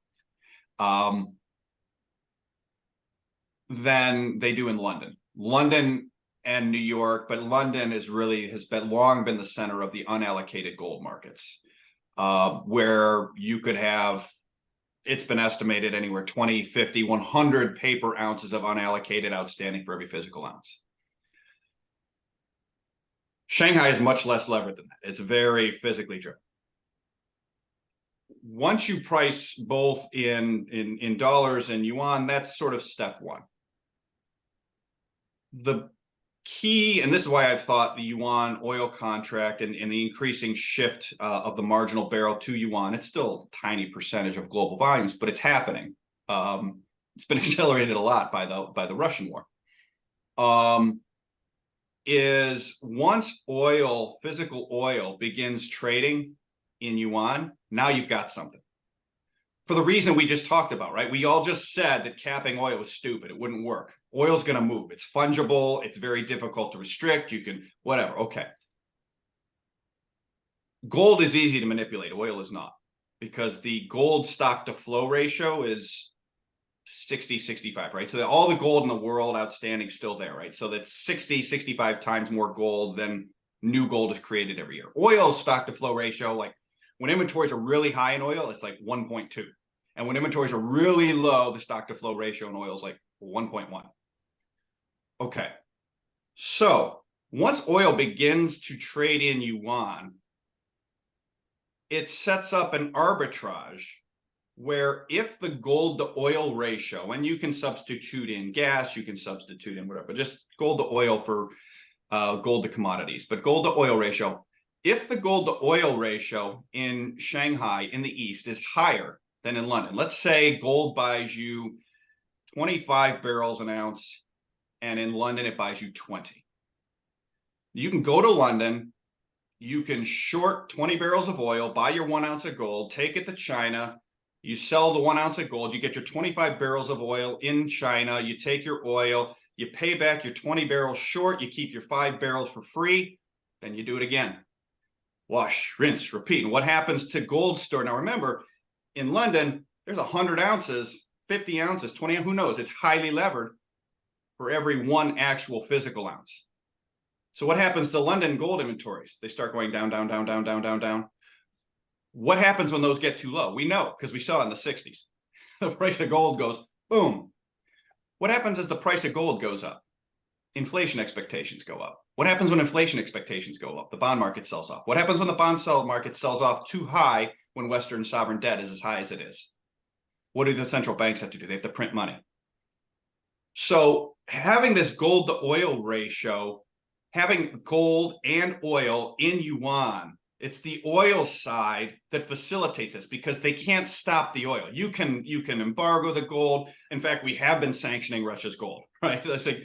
than they do in London. London and New York, but London has long been the center of the unallocated gold markets, where you could have, it's been estimated anywhere 20, 50, 100 paper ounces of unallocated outstanding for every physical ounce. Shanghai is much less levered than that. It's very physically driven. Once you price both in dollars and yuan, that's sort of step one. The key, and this is why I've thought the yuan oil contract and the increasing shift of the marginal barrel to yuan, it's still a tiny percentage of global volumes, but it's happening. It's been accelerated a lot by the Russian war. Is once physical oil begins trading in yuan, now you've got something. For the reason we just talked about, right? We all just said that capping oil was stupid. It wouldn't work. Oil's going to move. It's fungible. It's very difficult to restrict. You can, whatever. Okay. Gold is easy to manipulate. Oil is not, because the gold stock to flow ratio is 60, 65, right? So all the gold in the world outstanding is still there, right? So that's 60, 65 times more gold than new gold is created every year. Oil stock to flow ratio, like when inventories are really high in oil, it's like 1.2. And when inventories are really low, the stock to flow ratio in oil is like 1.1. Okay. So once oil begins to trade in yuan, it sets up an arbitrage where if the gold to oil ratio, and you can substitute in gas, you can substitute in whatever, but just gold to oil for gold to commodities, but gold to oil ratio, if the gold to oil ratio in Shanghai in the East is higher than in London, let's say gold buys you 25 barrels an ounce, and in London it buys you 20. You can go to London, you can short 20 barrels of oil, buy your 1 ounce of gold, take it to China, you sell the 1 ounce of gold, you get your 25 barrels of oil in China, you take your oil, you pay back your 20 barrels short, you keep your 5 barrels for free, then you do it again. Wash, rinse, repeat. And what happens to gold store? Now remember, in London, there's 100 ounces, 50 ounces, 20, who knows? It's highly levered for every one actual physical ounce. So what happens to London gold inventories? They start going down, down, down, down, down, down, down. What happens when those get too low? We know, because we saw in the 60s. The price of gold goes boom. What happens as the price of gold goes up? Inflation expectations go up. What happens when inflation expectations go up? The bond market sells off. What happens when the bond market sells off too high when Western sovereign debt is as high as it is? What do the central banks have to do? They have to print money. So having this gold to oil ratio, having gold and oil in yuan, it's the oil side that facilitates this, because they can't stop the oil. You can embargo the gold. In fact, we have been sanctioning Russia's gold, right? That's like,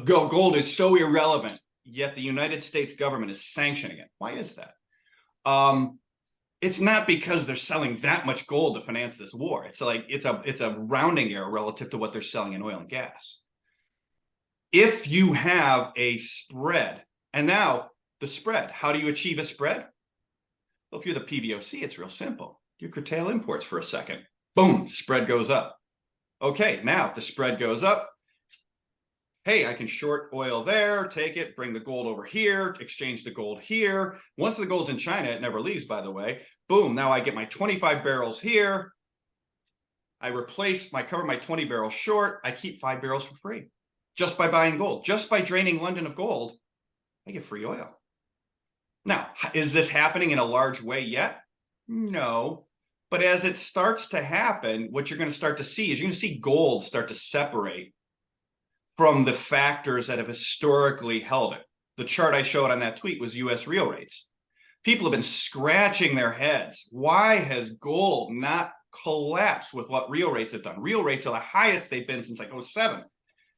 gold is so irrelevant, yet the United States government is sanctioning it. Why is that? it's not because they're selling that much gold to finance this war. It's like it's a rounding error relative to what they're selling in oil and gas. If you have a spread, and now the spread, how do you achieve a spread? Well, if you're the PBOC, it's real simple. You curtail imports for a second. Boom, spread goes up. Okay, now if the spread goes up, hey, I can short oil there, take it, bring the gold over here, exchange the gold here. Once the gold's in China, it never leaves, by the way. Boom, now I get my 25 barrels here. I cover my 20 barrels short. I keep 5 barrels for free just by buying gold. Just by draining London of gold, I get free oil. Now, is this happening in a large way yet? No. But as it starts to happen, what you're going to start to see is you're going to see gold start to separate from the factors that have historically held it. The chart I showed on that tweet was US real rates. People have been scratching their heads. Why has gold not collapsed with what real rates have done? Real rates are the highest they've been since like 2007.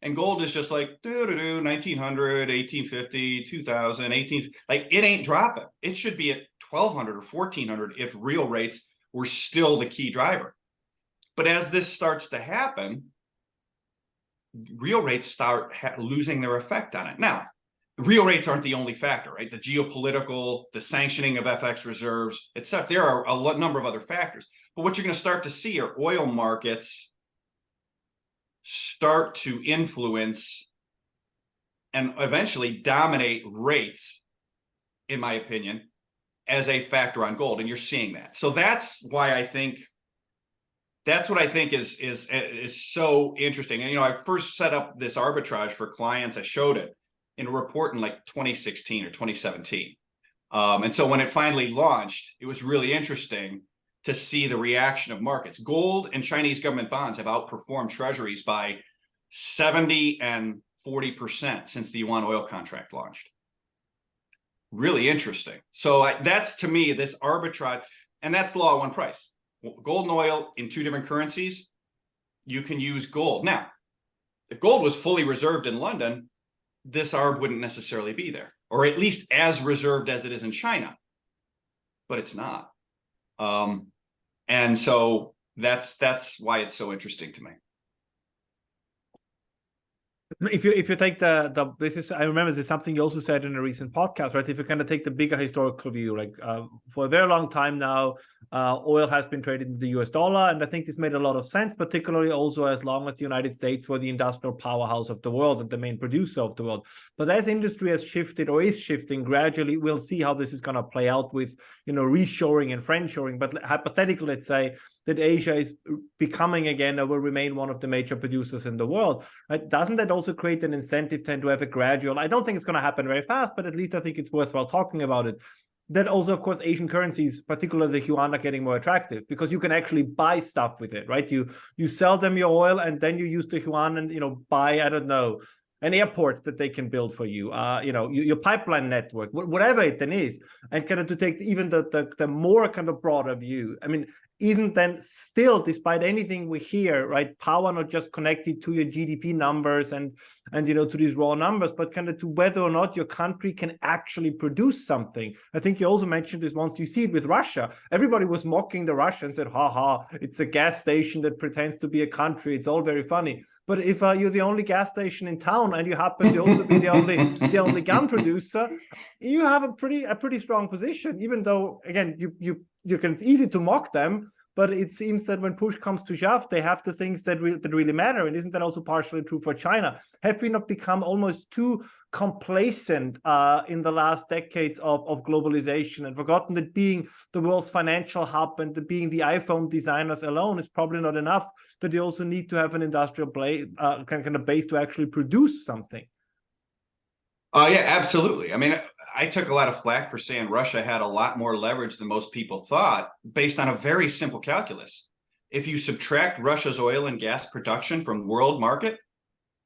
And gold is just like 1900, 1850, 2000, 18, like it ain't dropping. It should be at 1200 or 1400 if real rates were still the key driver. But as this starts to happen, real rates start losing their effect on it. Now, real rates aren't the only factor, right? The geopolitical, the sanctioning of FX reserves, etc. There are a number of other factors. But what you're going to start to see are oil markets start to influence and eventually dominate rates, in my opinion, as a factor on gold. And you're seeing that. So that's why I think that's what I think is so interesting. And, I first set up this arbitrage for clients. I showed it in a report in like 2016 or 2017. And so when it finally launched, it was really interesting to see the reaction of markets. Gold and Chinese government bonds have outperformed treasuries by 70 and 40% since the yuan oil contract launched. Really interesting. So that's, to me, this arbitrage, and that's the law of one price. Gold and oil in two different currencies, you can use gold. Now, if gold was fully reserved in London, this ARB wouldn't necessarily be there, or at least as reserved as it is in China, but it's not. And so that's why it's so interesting to me. If you take this is, I remember this is something you also said in a recent podcast, right? If you kind of take the bigger historical view, like for a very long time now, oil has been traded in the US dollar, and I think this made a lot of sense, particularly also as long as the United States were the industrial powerhouse of the world and the main producer of the world. But as industry has shifted or is shifting gradually, we'll see how this is going to play out with reshoring and friendshoring. But hypothetically, let's say that Asia is becoming again or will remain one of the major producers in the world, right? Doesn't that also create an incentive then to have a gradual, I don't think it's going to happen very fast, but at least I think it's worthwhile talking about it, that also, of course, Asian currencies, particularly the yuan, are getting more attractive because you can actually buy stuff with it, right? You sell them your oil and then you use the yuan and, buy, I don't know, an airport that they can build for you, your pipeline network, whatever it then is. And kind of to take even the more kind of broader view, I mean, isn't then still, despite anything we hear, right, power not just connected to your GDP numbers and to these raw numbers, but kind of to whether or not your country can actually produce something. I think you also mentioned this once. You see it with Russia. Everybody was mocking the Russians, said, it's a gas station that pretends to be a country. It's all very funny. But if you're the only gas station in town and you happen to also be the only gun producer, you have a pretty strong position. Even though, again, it's easy to mock them, but it seems that when push comes to shove, they have the things that really matter. And isn't that also partially true for China? Have we not become almost too complacent in the last decades of globalization and forgotten that being the world's financial hub and being the iPhone designers alone is probably not enough, that you also need to have an industrial kind of base to actually produce something? Yeah, absolutely. I mean, I took a lot of flack for saying Russia had a lot more leverage than most people thought based on a very simple calculus. If you subtract Russia's oil and gas production from world market,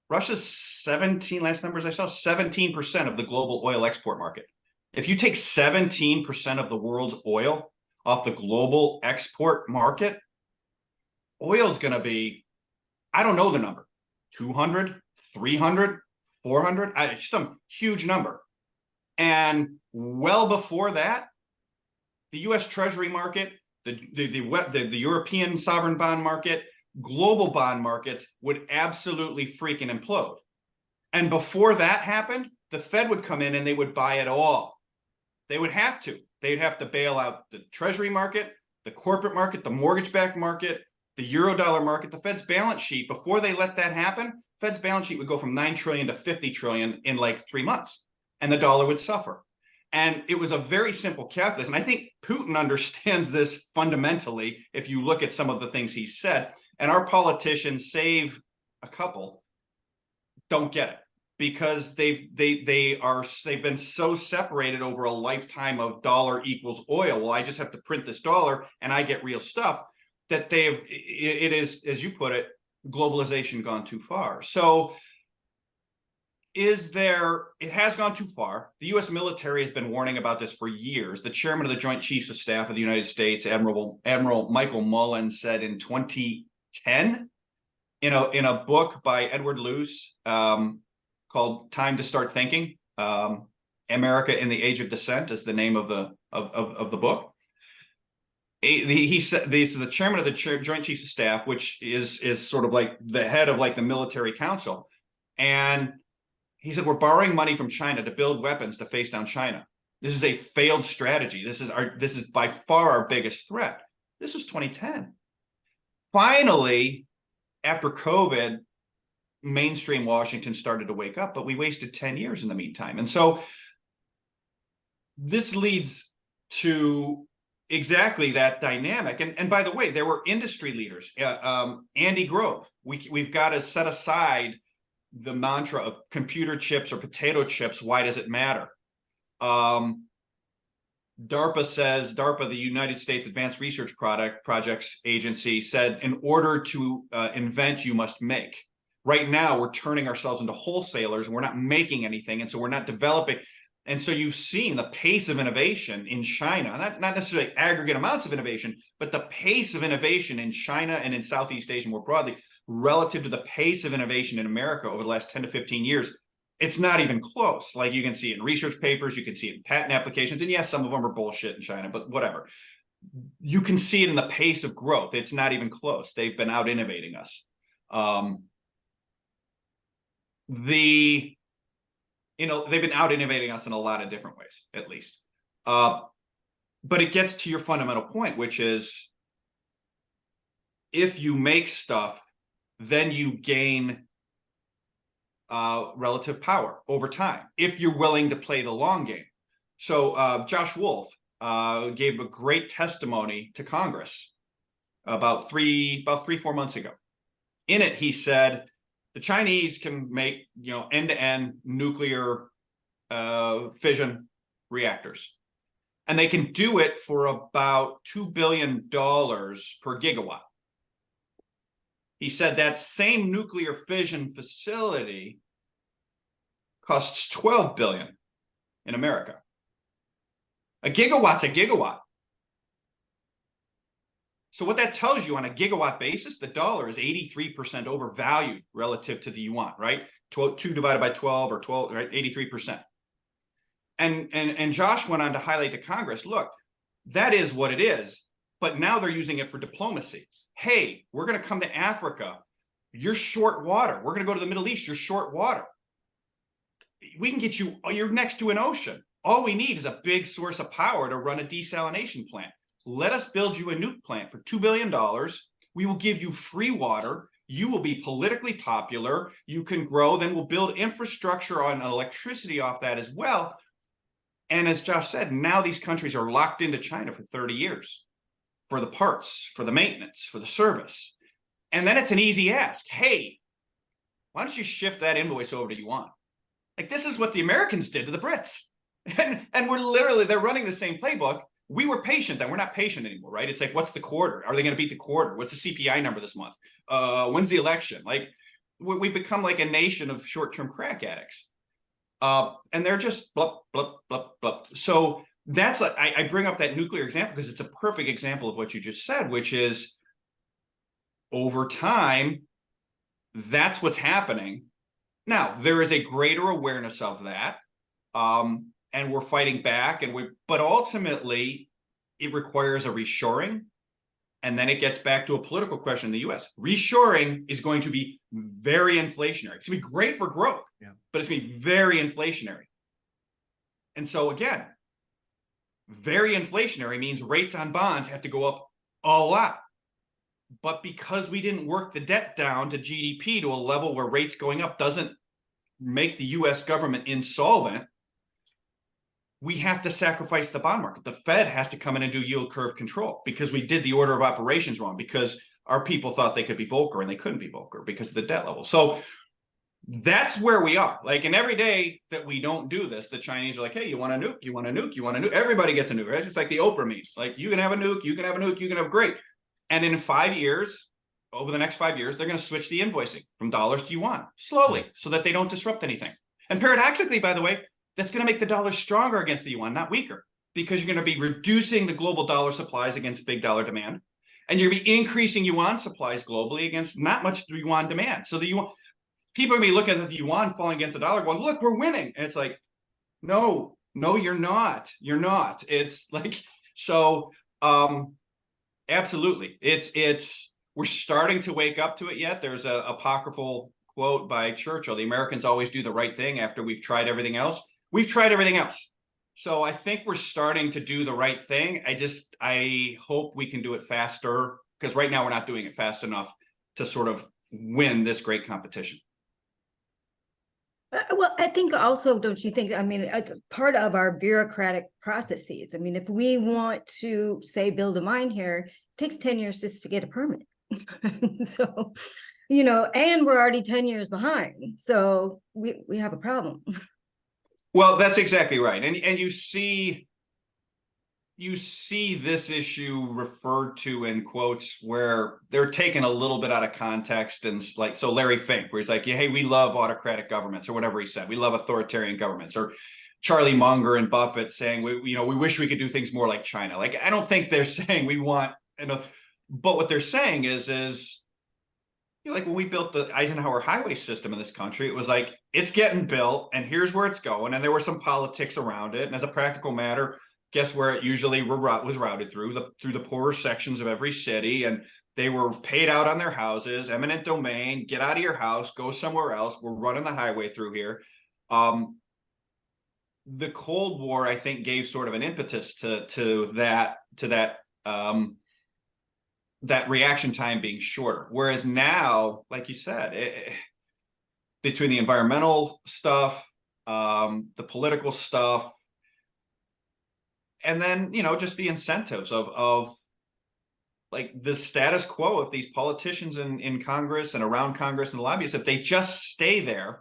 Russia's last numbers I saw, 17% of the global oil export market. If you take 17% of the world's oil off the global export market, oil is going to be, I don't know the number, 200, 300, 400, it's some huge number. And well before that, the US Treasury market, the European sovereign bond market, global bond markets would absolutely freaking implode. And before that happened, the Fed would come in and they would buy it all. They would have to. They'd have to bail out the Treasury market, the corporate market, the mortgage-backed market, the Eurodollar market, the Fed's balance sheet. Before they let that happen, Fed's balance sheet would go from 9 trillion to 50 trillion in like 3 months, and the dollar would suffer. And it was a very simple calculus. And I think Putin understands this fundamentally if you look at some of the things he said. And our politicians, save a couple, don't get it, because they've been so separated over a lifetime of dollar equals oil. Well, I just have to print this dollar and I get real stuff, that it is, as you put it, globalization gone too far. So it has gone too far. The US military has been warning about this for years. The chairman of the Joint Chiefs of Staff of the United States, Admiral Michael Mullen, said in 2010 in a book by Edward Luce called Time to Start Thinking, America in the Age of Dissent is the name of the book. He said, this is the chairman of the Joint Chiefs of Staff, which is sort of like the head of like the military council. And he said, we're borrowing money from China to build weapons to face down China. This is a failed strategy. This is by far our biggest threat. This was 2010. Finally, after COVID, mainstream Washington started to wake up, but we wasted 10 years in the meantime. And so this leads to exactly that dynamic. And by the way, there were industry leaders. Andy Grove, we've got to set aside the mantra of computer chips or potato chips. Why does it matter? DARPA, the United States Advanced Research Projects Agency, said, in order to invent, you must make. Right now, we're turning ourselves into wholesalers and we're not making anything. And so we're not developing. And so you've seen the pace of innovation in China, not necessarily aggregate amounts of innovation, but the pace of innovation in China and in Southeast Asia more broadly, relative to the pace of innovation in America over the last 10 to 15 years. It's not even close. Like, you can see it in research papers, you can see it in patent applications, and yes, some of them are bullshit in China, but whatever. You can see it in the pace of growth. It's not even close. They've been out innovating us. They've been out innovating us in a lot of different ways, at least. But it gets to your fundamental point, which is, if you make stuff, then you gain relative power over time, if you're willing to play the long game. So Josh Wolf gave a great testimony to Congress about 3-4 months ago. In it, he said, the Chinese can make end-to-end nuclear fission reactors, and they can do it for about $2 billion per gigawatt. He said that same nuclear fission facility costs $12 billion in America. A gigawatt's a gigawatt. So what that tells you, on a gigawatt basis, the dollar is 83% overvalued relative to the yuan, right? 2 divided by 12 or 12, right? 83%. And Josh went on to highlight to Congress, look, that is what it is, but now they're using it for diplomacy. Hey, we're going to come to Africa. You're short water. We're going to go to the Middle East. You're short water. We can get you, you're next to an ocean. All we need is a big source of power to run a desalination plant. Let us build you a nuke plant for $2 billion. We will give you free water. You will be politically popular. You can grow. Then we'll build infrastructure on electricity off that as well. And as Josh said, now these countries are locked into China for 30 years for the parts, for the maintenance, for the service. And then it's an easy ask. Hey, why don't you shift that invoice over to yuan? Like, this is what the Americans did to the Brits. And we're literally, they're running the same playbook. We were patient then. We're not patient anymore, right? It's like, what's the quarter? Are they going to beat the quarter? What's the CPI number this month? When's the election? Like, we become like a nation of short-term crack addicts. And they're just blup, blup, blup, blup. So that's, I bring up that nuclear example because it's a perfect example of what you just said, which is, over time, that's what's happening. Now, there is a greater awareness of that. And we're fighting back, but ultimately, it requires a reshoring. And then it gets back to a political question in the US. Reshoring is going to be very inflationary. It's going to be great for growth, but it's going to be very inflationary. And so again, very inflationary means rates on bonds have to go up a lot. But because we didn't work the debt down to GDP to a level where rates going up doesn't make the US government insolvent, we have to sacrifice the bond market. The Fed has to come in and do yield curve control because we did the order of operations wrong, because our people thought they could be Volcker and they couldn't be Volcker because of the debt level. So that's where we are. Like, and every day that we don't do this, the Chinese are like, hey, you want a nuke? You want a nuke? You want a nuke? Everybody gets a nuke, right? It's like the Oprah memes. Like, you can have a nuke, you can have a nuke, you can have great. And in 5 years, over the next 5 years, they're going to switch the invoicing from dollars to yuan slowly so that they don't disrupt anything. And paradoxically, by the way, that's going to make the dollar stronger against the yuan, not weaker, because you're going to be reducing the global dollar supplies against big dollar demand. And you're going to be increasing yuan supplies globally against not much yuan demand. So the yuan, people are going to be looking at the yuan falling against the dollar going, look, we're winning. And it's like, no, you're not. You're not. It's like, so absolutely. We're starting to wake up to it yet. There's a apocryphal quote by Churchill: the Americans always do the right thing after we've tried everything else. We've tried everything else. So I think we're starting to do the right thing. I hope we can do it faster, because right now we're not doing it fast enough to sort of win this great competition. Well, I think also, don't you think, I mean, it's part of our bureaucratic processes. I mean, if we want to, say, build a mine here, it takes 10 years just to get a permit. So, and we're already 10 years behind. So we have a problem. Well, that's exactly right. And you see this issue referred to in quotes where they're taken a little bit out of context. And like, so Larry Fink, where he's like, yeah, hey, we love autocratic governments, or whatever he said. We love authoritarian governments. Or Charlie Munger and Buffett saying, we wish we could do things more like China. Like, I don't think they're saying we want, but what they're saying is, like when we built the Eisenhower highway system in this country, it was like, it's getting built and here's where it's going. And there was some politics around it. And as a practical matter, guess where it usually was routed through the poorer sections of every city. And they were paid out on their houses, eminent domain, get out of your house, go somewhere else. We're running the highway through here. The Cold War, I think, gave sort of an impetus to that reaction time being shorter. Whereas now, like you said, between the environmental stuff, the political stuff, and then, just the incentives of like the status quo of these politicians in Congress and around Congress and lobbyists, if they just stay there,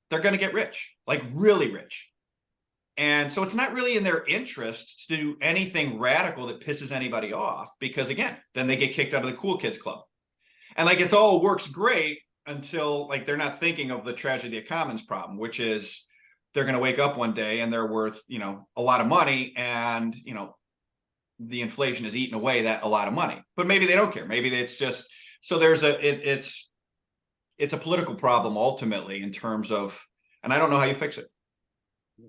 they're going to get rich, like really rich. And so it's not really in their interest to do anything radical that pisses anybody off, because again, then they get kicked out of the cool kids club. And like, it's all works great until like they're not thinking of the tragedy of commons problem, which is they're going to wake up one day and they're worth, a lot of money, and, the inflation is eating away that a lot of money. But maybe they don't care. Maybe it's just, so there's it's a political problem ultimately in terms of, and I don't know how you fix it.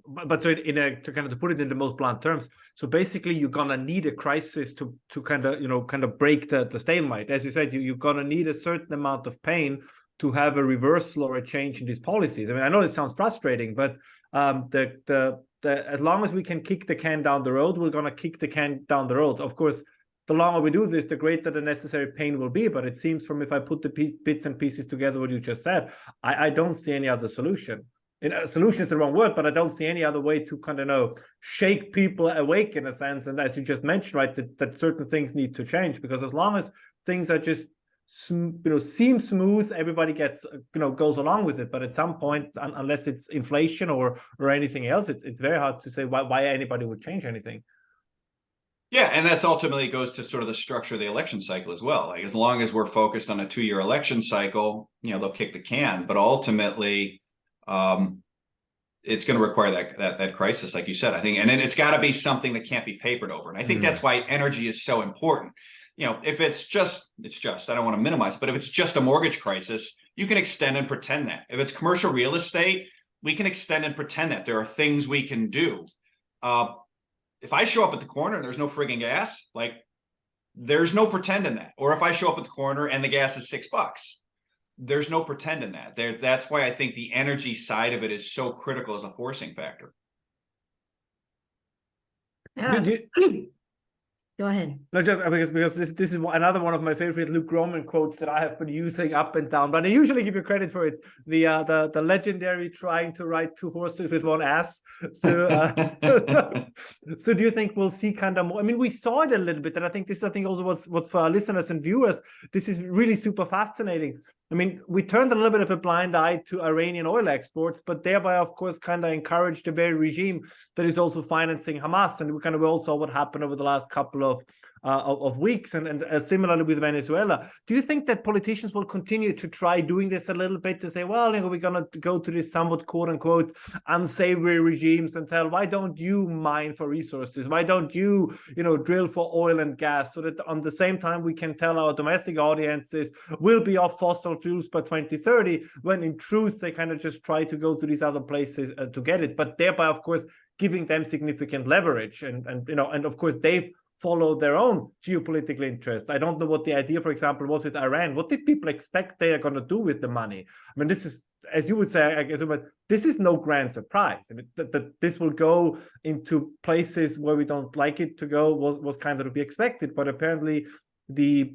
But so to kind of put it in the most blunt terms, so basically you're gonna need a crisis to kind of break the stalemate. As you said, you're gonna need a certain amount of pain to have a reversal or a change in these policies. I mean, I know it sounds frustrating, but as long as we can kick the can down the road, we're gonna kick the can down the road. Of course, the longer we do this, the greater the necessary pain will be. But it seems, from if I put the bits and pieces together, what you just said, I don't see any other solution. Solution is the wrong word, but I don't see any other way to kind of shake people awake in a sense. And as you just mentioned, right, that certain things need to change, because as long as things are just seem smooth, everybody gets goes along with it. But at some point, unless it's inflation or anything else, it's very hard to say why anybody would change anything. Yeah, and that's ultimately goes to sort of the structure of the election cycle as well. Like, as long as we're focused on a 2-year election cycle, they'll kick the can, but ultimately it's going to require that crisis, like you said, I think, and then it's got to be something that can't be papered over. And I think that's why energy is so important. If it's just, I don't want to minimize, but if it's just a mortgage crisis, you can extend and pretend that. If it's commercial real estate, we can extend and pretend that there are things we can do. if I show up at the corner and there's no friggin' gas, like there's no pretend in that. Or if I show up at the corner and the gas is $6, there's no pretend in that. That's why I think the energy side of it is so critical as a forcing factor. Yeah. Go ahead. No, just because this is another one of my favorite Luke Gromen quotes that I have been using up and down, but I usually give you credit for it. The legendary trying to ride two horses with one ass. So so do you think we'll see kind of more? I mean, we saw it a little bit, and I think also what's for our listeners and viewers, this is really super fascinating. I mean, we turned a little bit of a blind eye to Iranian oil exports, but thereby, of course, kind of encouraged the very regime that is also financing Hamas. And we all saw what happened over the last couple of weeks, and similarly with Venezuela. Do you think that politicians will continue to try doing this a little bit to say, well, we're going to go to this somewhat quote unquote unsavory regimes and tell, why don't you mine for resources? Why don't you, drill for oil and gas, so that on the same time we can tell our domestic audiences we'll be off fossil fuels by 2030, when in truth they kind of just try to go to these other places to get it, but thereby, of course, giving them significant leverage, and of course they've follow their own geopolitical interests. I don't know what the idea, for example, was with Iran. What did people expect they are going to do with the money? I mean, this is, as you would say, I guess, but this is no grand surprise. I mean, that this will go into places where we don't like it to go was kind of to be expected. But apparently, the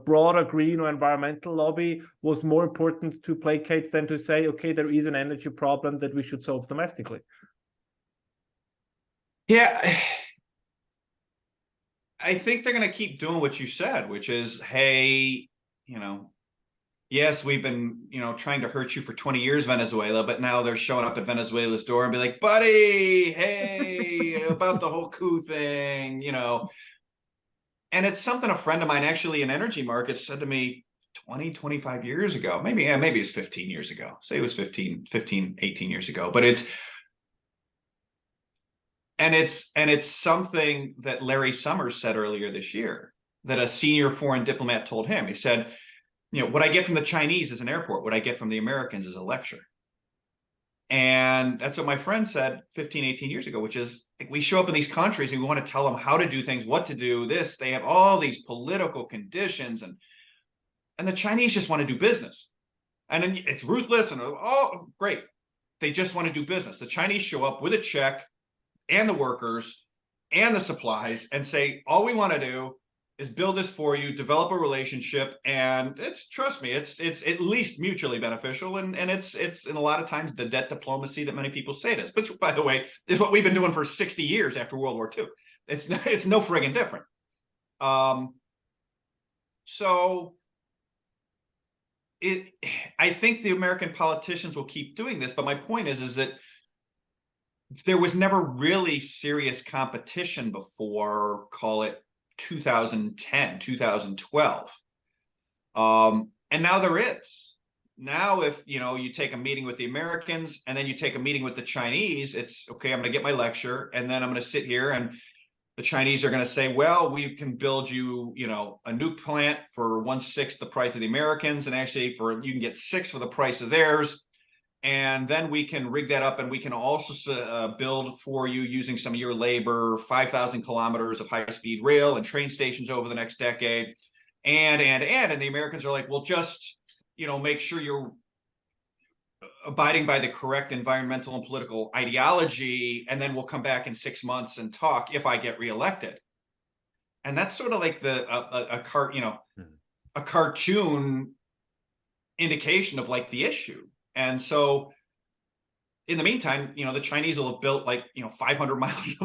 broader green or environmental lobby was more important to placate than to say, okay, there is an energy problem that we should solve domestically. Yeah. I think they're going to keep doing what you said, which is, hey, yes, we've been, trying to hurt you for 20 years, Venezuela, but now they're showing up at Venezuela's door and be like, buddy, hey, about the whole coup thing, And it's something a friend of mine actually in energy markets said to me 25 years ago, maybe it's 15 years ago. Say it was 18 years ago, but it's something that Larry Summers said earlier this year, that a senior foreign diplomat told him. He said, what I get from the Chinese is an airport. What I get from the Americans is a lecture. And that's what my friend said 15, 18 years ago, which is, we show up in these countries and we want to tell them how to do things, what to do, this. They have all these political conditions, and the Chinese just want to do business. And then it's ruthless and, oh, great. They just want to do business. The Chinese show up with a check and the workers and the supplies and say, all we want to do is build this for you, develop a relationship, and trust me, it's at least mutually beneficial, and it's in a lot of times the debt diplomacy that many people say it is, which, by the way, is what we've been doing for 60 years after World War II. It's no friggin' different. So I think the American politicians will keep doing this, but my point is that there was never really serious competition before, call it 2010, 2012. And now there is. Now, if you take a meeting with the Americans and then you take a meeting with the Chinese, it's okay, I'm going to get my lecture, and then I'm going to sit here and the Chinese are going to say, well, we can build you, a nuke plant for 1/6 the price of the Americans, and actually you can get 6 for the price of theirs. And then we can rig that up, and we can also build for you, using some of your labor, 5,000 kilometers of high-speed rail and train stations over the next decade. And the Americans are like, well, just, make sure you're abiding by the correct environmental and political ideology, and then we'll come back in 6 months and talk if I get reelected. And that's sort of like a cartoon indication of like the issue. And so in the meantime, the Chinese will have built 500 miles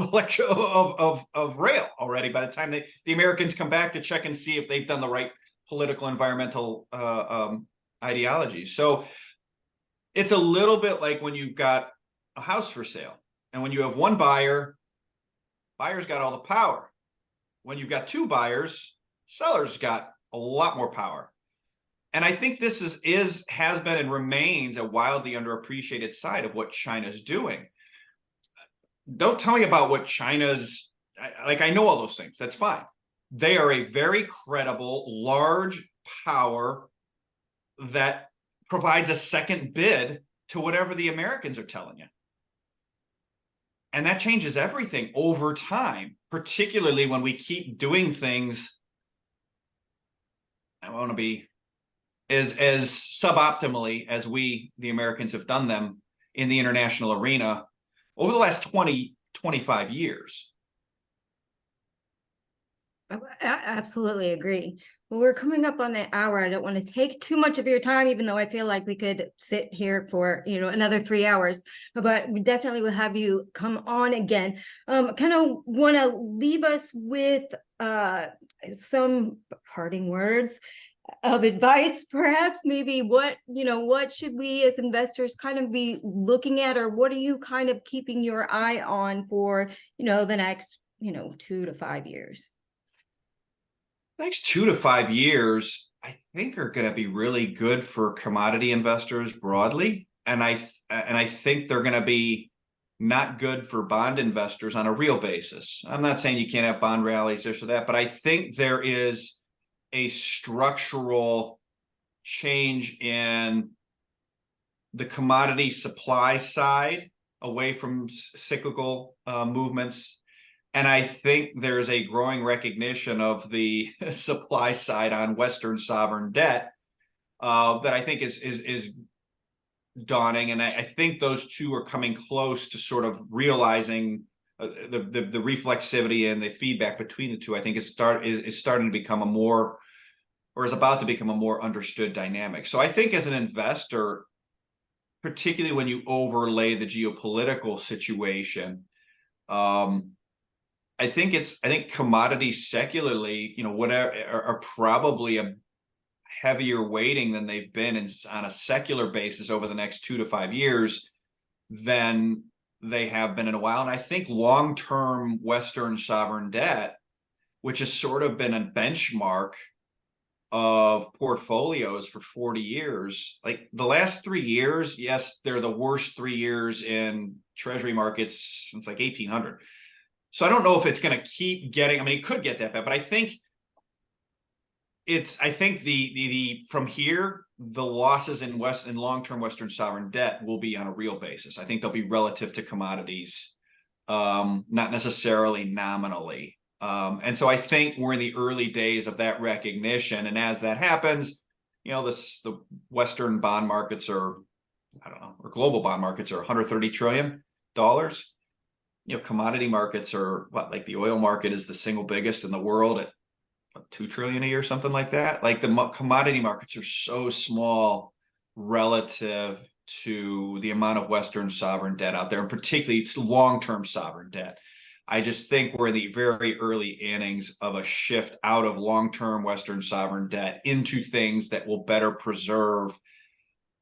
of rail already by the time the Americans come back to check and see if they've done the right political, environmental ideology. So it's a little bit like when you've got a house for sale, and when you have one buyer's got all the power. When you've got 2 buyers, seller's got a lot more power. And I think this has been and remains a wildly underappreciated side of what China's doing. Don't tell me about what China's, I know all those things. That's fine. They are a very credible, large power that provides a second bid to whatever the Americans are telling you. And that changes everything over time, particularly when we keep doing things. I want to be as suboptimally as we, the Americans, have done them in the international arena over the last 25 years. I absolutely agree. Well, we're coming up on the hour. I don't want to take too much of your time, even though I feel like we could sit here for, another 3 hours, but we definitely will have you come on again. Kind of want to leave us with some parting words of advice, perhaps. Maybe what should we as investors kind of be looking at, or what are you kind of keeping your eye on for, the next, 2 to 5 years? Next 2 to 5 years, I think, are going to be really good for commodity investors broadly, and I think they're going to be not good for bond investors on a real basis. I'm not saying you can't have bond rallies, this or that, but I think there is a structural change in the commodity supply side away from cyclical movements. And I think there's a growing recognition of the supply side on Western sovereign debt that I think is dawning. And I think those two are coming close to sort of realizing the reflexivity and the feedback between the two. I think is starting to become is about to become a more understood dynamic. So I think as an investor, particularly when you overlay the geopolitical situation, I think commodities secularly, whatever, are probably a heavier weighting than they've been on a secular basis over the next 2 to 5 years than they have been in a while. And I think long-term Western sovereign debt, which has sort of been a benchmark of portfolios for 40 years, like the last 3 years, yes, they're the worst 3 years in treasury markets since like 1800. So I don't know if it's going to keep getting, it could get that bad, but I think the from here, the losses in long-term Western sovereign debt will be on a real basis. I think they'll be relative to commodities, not necessarily nominally. And so I think we're in the early days of that recognition. And as that happens, the Western bond markets or global bond markets are $130 trillion. Commodity markets are like the oil market is the single biggest in the world at $2 trillion a year, something like that. Like the commodity markets are so small relative to the amount of Western sovereign debt out there, and particularly it's long-term sovereign debt. I just think we're in the very early innings of a shift out of long-term Western sovereign debt into things that will better preserve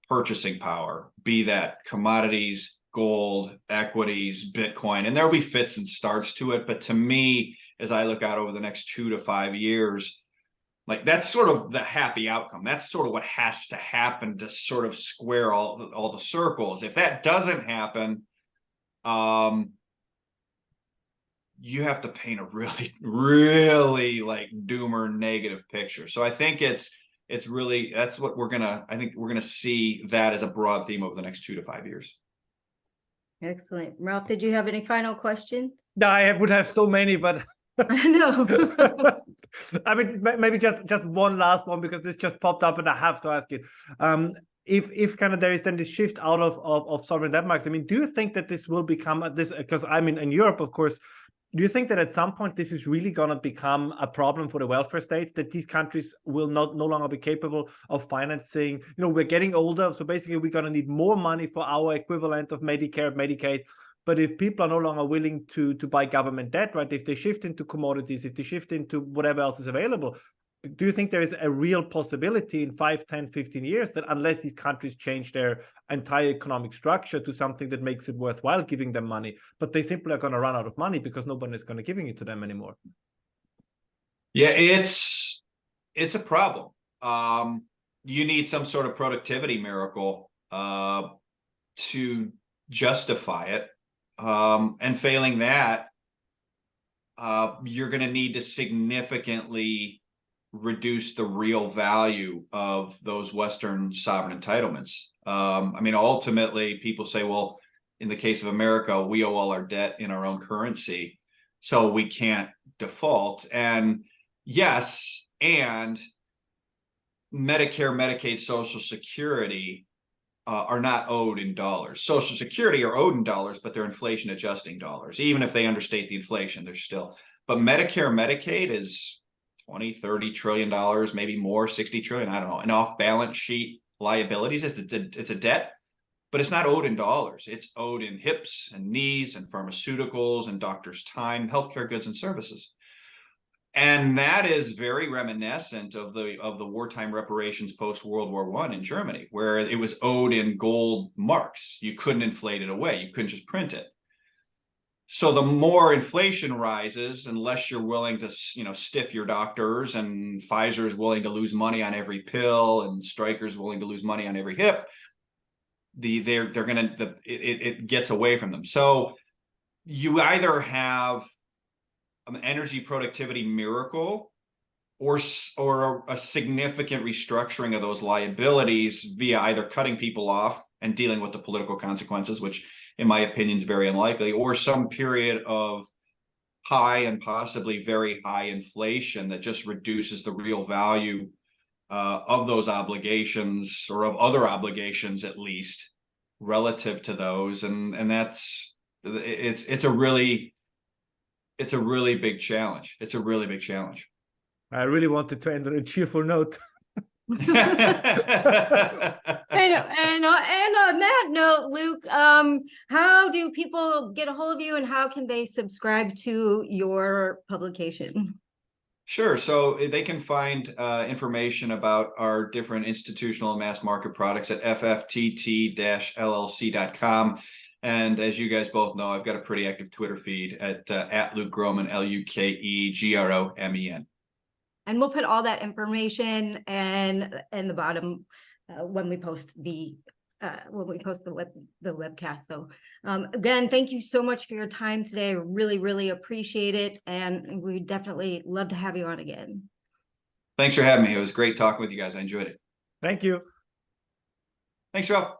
purchasing power, be that commodities, gold, equities, Bitcoin, and there'll be fits and starts to it. But to me, as I look out over the next 2 to 5 years, like that's sort of the happy outcome. That's sort of what has to happen to sort of square all the circles. If that doesn't happen, you have to paint a really, really like doomer negative picture. So I think it's really, that's what I think we're gonna see that as a broad theme over the next 2 to 5 years. Excellent. Ralph, did you have any final questions? No, I would have so many, but I know. Maybe just one last one, because this just popped up and I have to ask it. If kind of there is then this shift out of sovereign debt markets, do you think that this will become this, because in Europe, of course, do you think that at some point this is really going to become a problem for the welfare states, that these countries will no longer be capable of financing? We're getting older, so basically we're going to need more money for our equivalent of Medicare, Medicaid. But if people are no longer willing to buy government debt, right, if they shift into commodities, if they shift into whatever else is available, do you think there is a real possibility in 5, 10, 15 years that unless these countries change their entire economic structure to something that makes it worthwhile giving them money, but they simply are going to run out of money because nobody is going to giving it to them anymore? Yeah, it's a problem. You need some sort of productivity miracle to justify it. And failing that, you're going to need to significantly reduce the real value of those Western sovereign entitlements. Ultimately, people say, well, in the case of America, we owe all our debt in our own currency, so we can't default. And yes, and Medicare, Medicaid, Social Security are not owed in dollars. Social Security are owed in dollars, but they're inflation adjusting dollars. Even if they understate the inflation, they're still. But Medicare, Medicaid is 20, 30 trillion dollars, maybe more, 60 trillion, I don't know, an off balance sheet liabilities. It's a debt, but it's not owed in dollars. It's owed in hips and knees and pharmaceuticals and doctors' time, healthcare goods and services. And that is very reminiscent of the wartime reparations post World War I in Germany, where it was owed in gold marks. You couldn't inflate it away. You couldn't just print it. So the more inflation rises, unless you're willing to, stiff your doctors, and Pfizer is willing to lose money on every pill, and Stryker's willing to lose money on every hip, it gets away from them. So you either have an energy productivity miracle or a significant restructuring of those liabilities via either cutting people off and dealing with the political consequences, which in my opinion is very unlikely, or some period of high and possibly very high inflation that just reduces the real value of those obligations, or of other obligations at least, relative to those. And it's a really big challenge. It's a really big challenge. I really wanted to end on a cheerful note. And on that note, Luke, how do people get a hold of you, and how can they subscribe to your publication? Sure. So they can find information about our different institutional and mass market products at FFTT-LLC.com. And as you guys both know, I've got a pretty active Twitter feed at Luke Gromen, LUKEGROMEN. And we'll put all that information and in the bottom when we post the webcast. So again, thank you so much for your time today. I really, really appreciate it, and we definitely love to have you on again. Thanks for having me. It was great talking with you guys. I enjoyed it. Thank you. Thanks, Rob.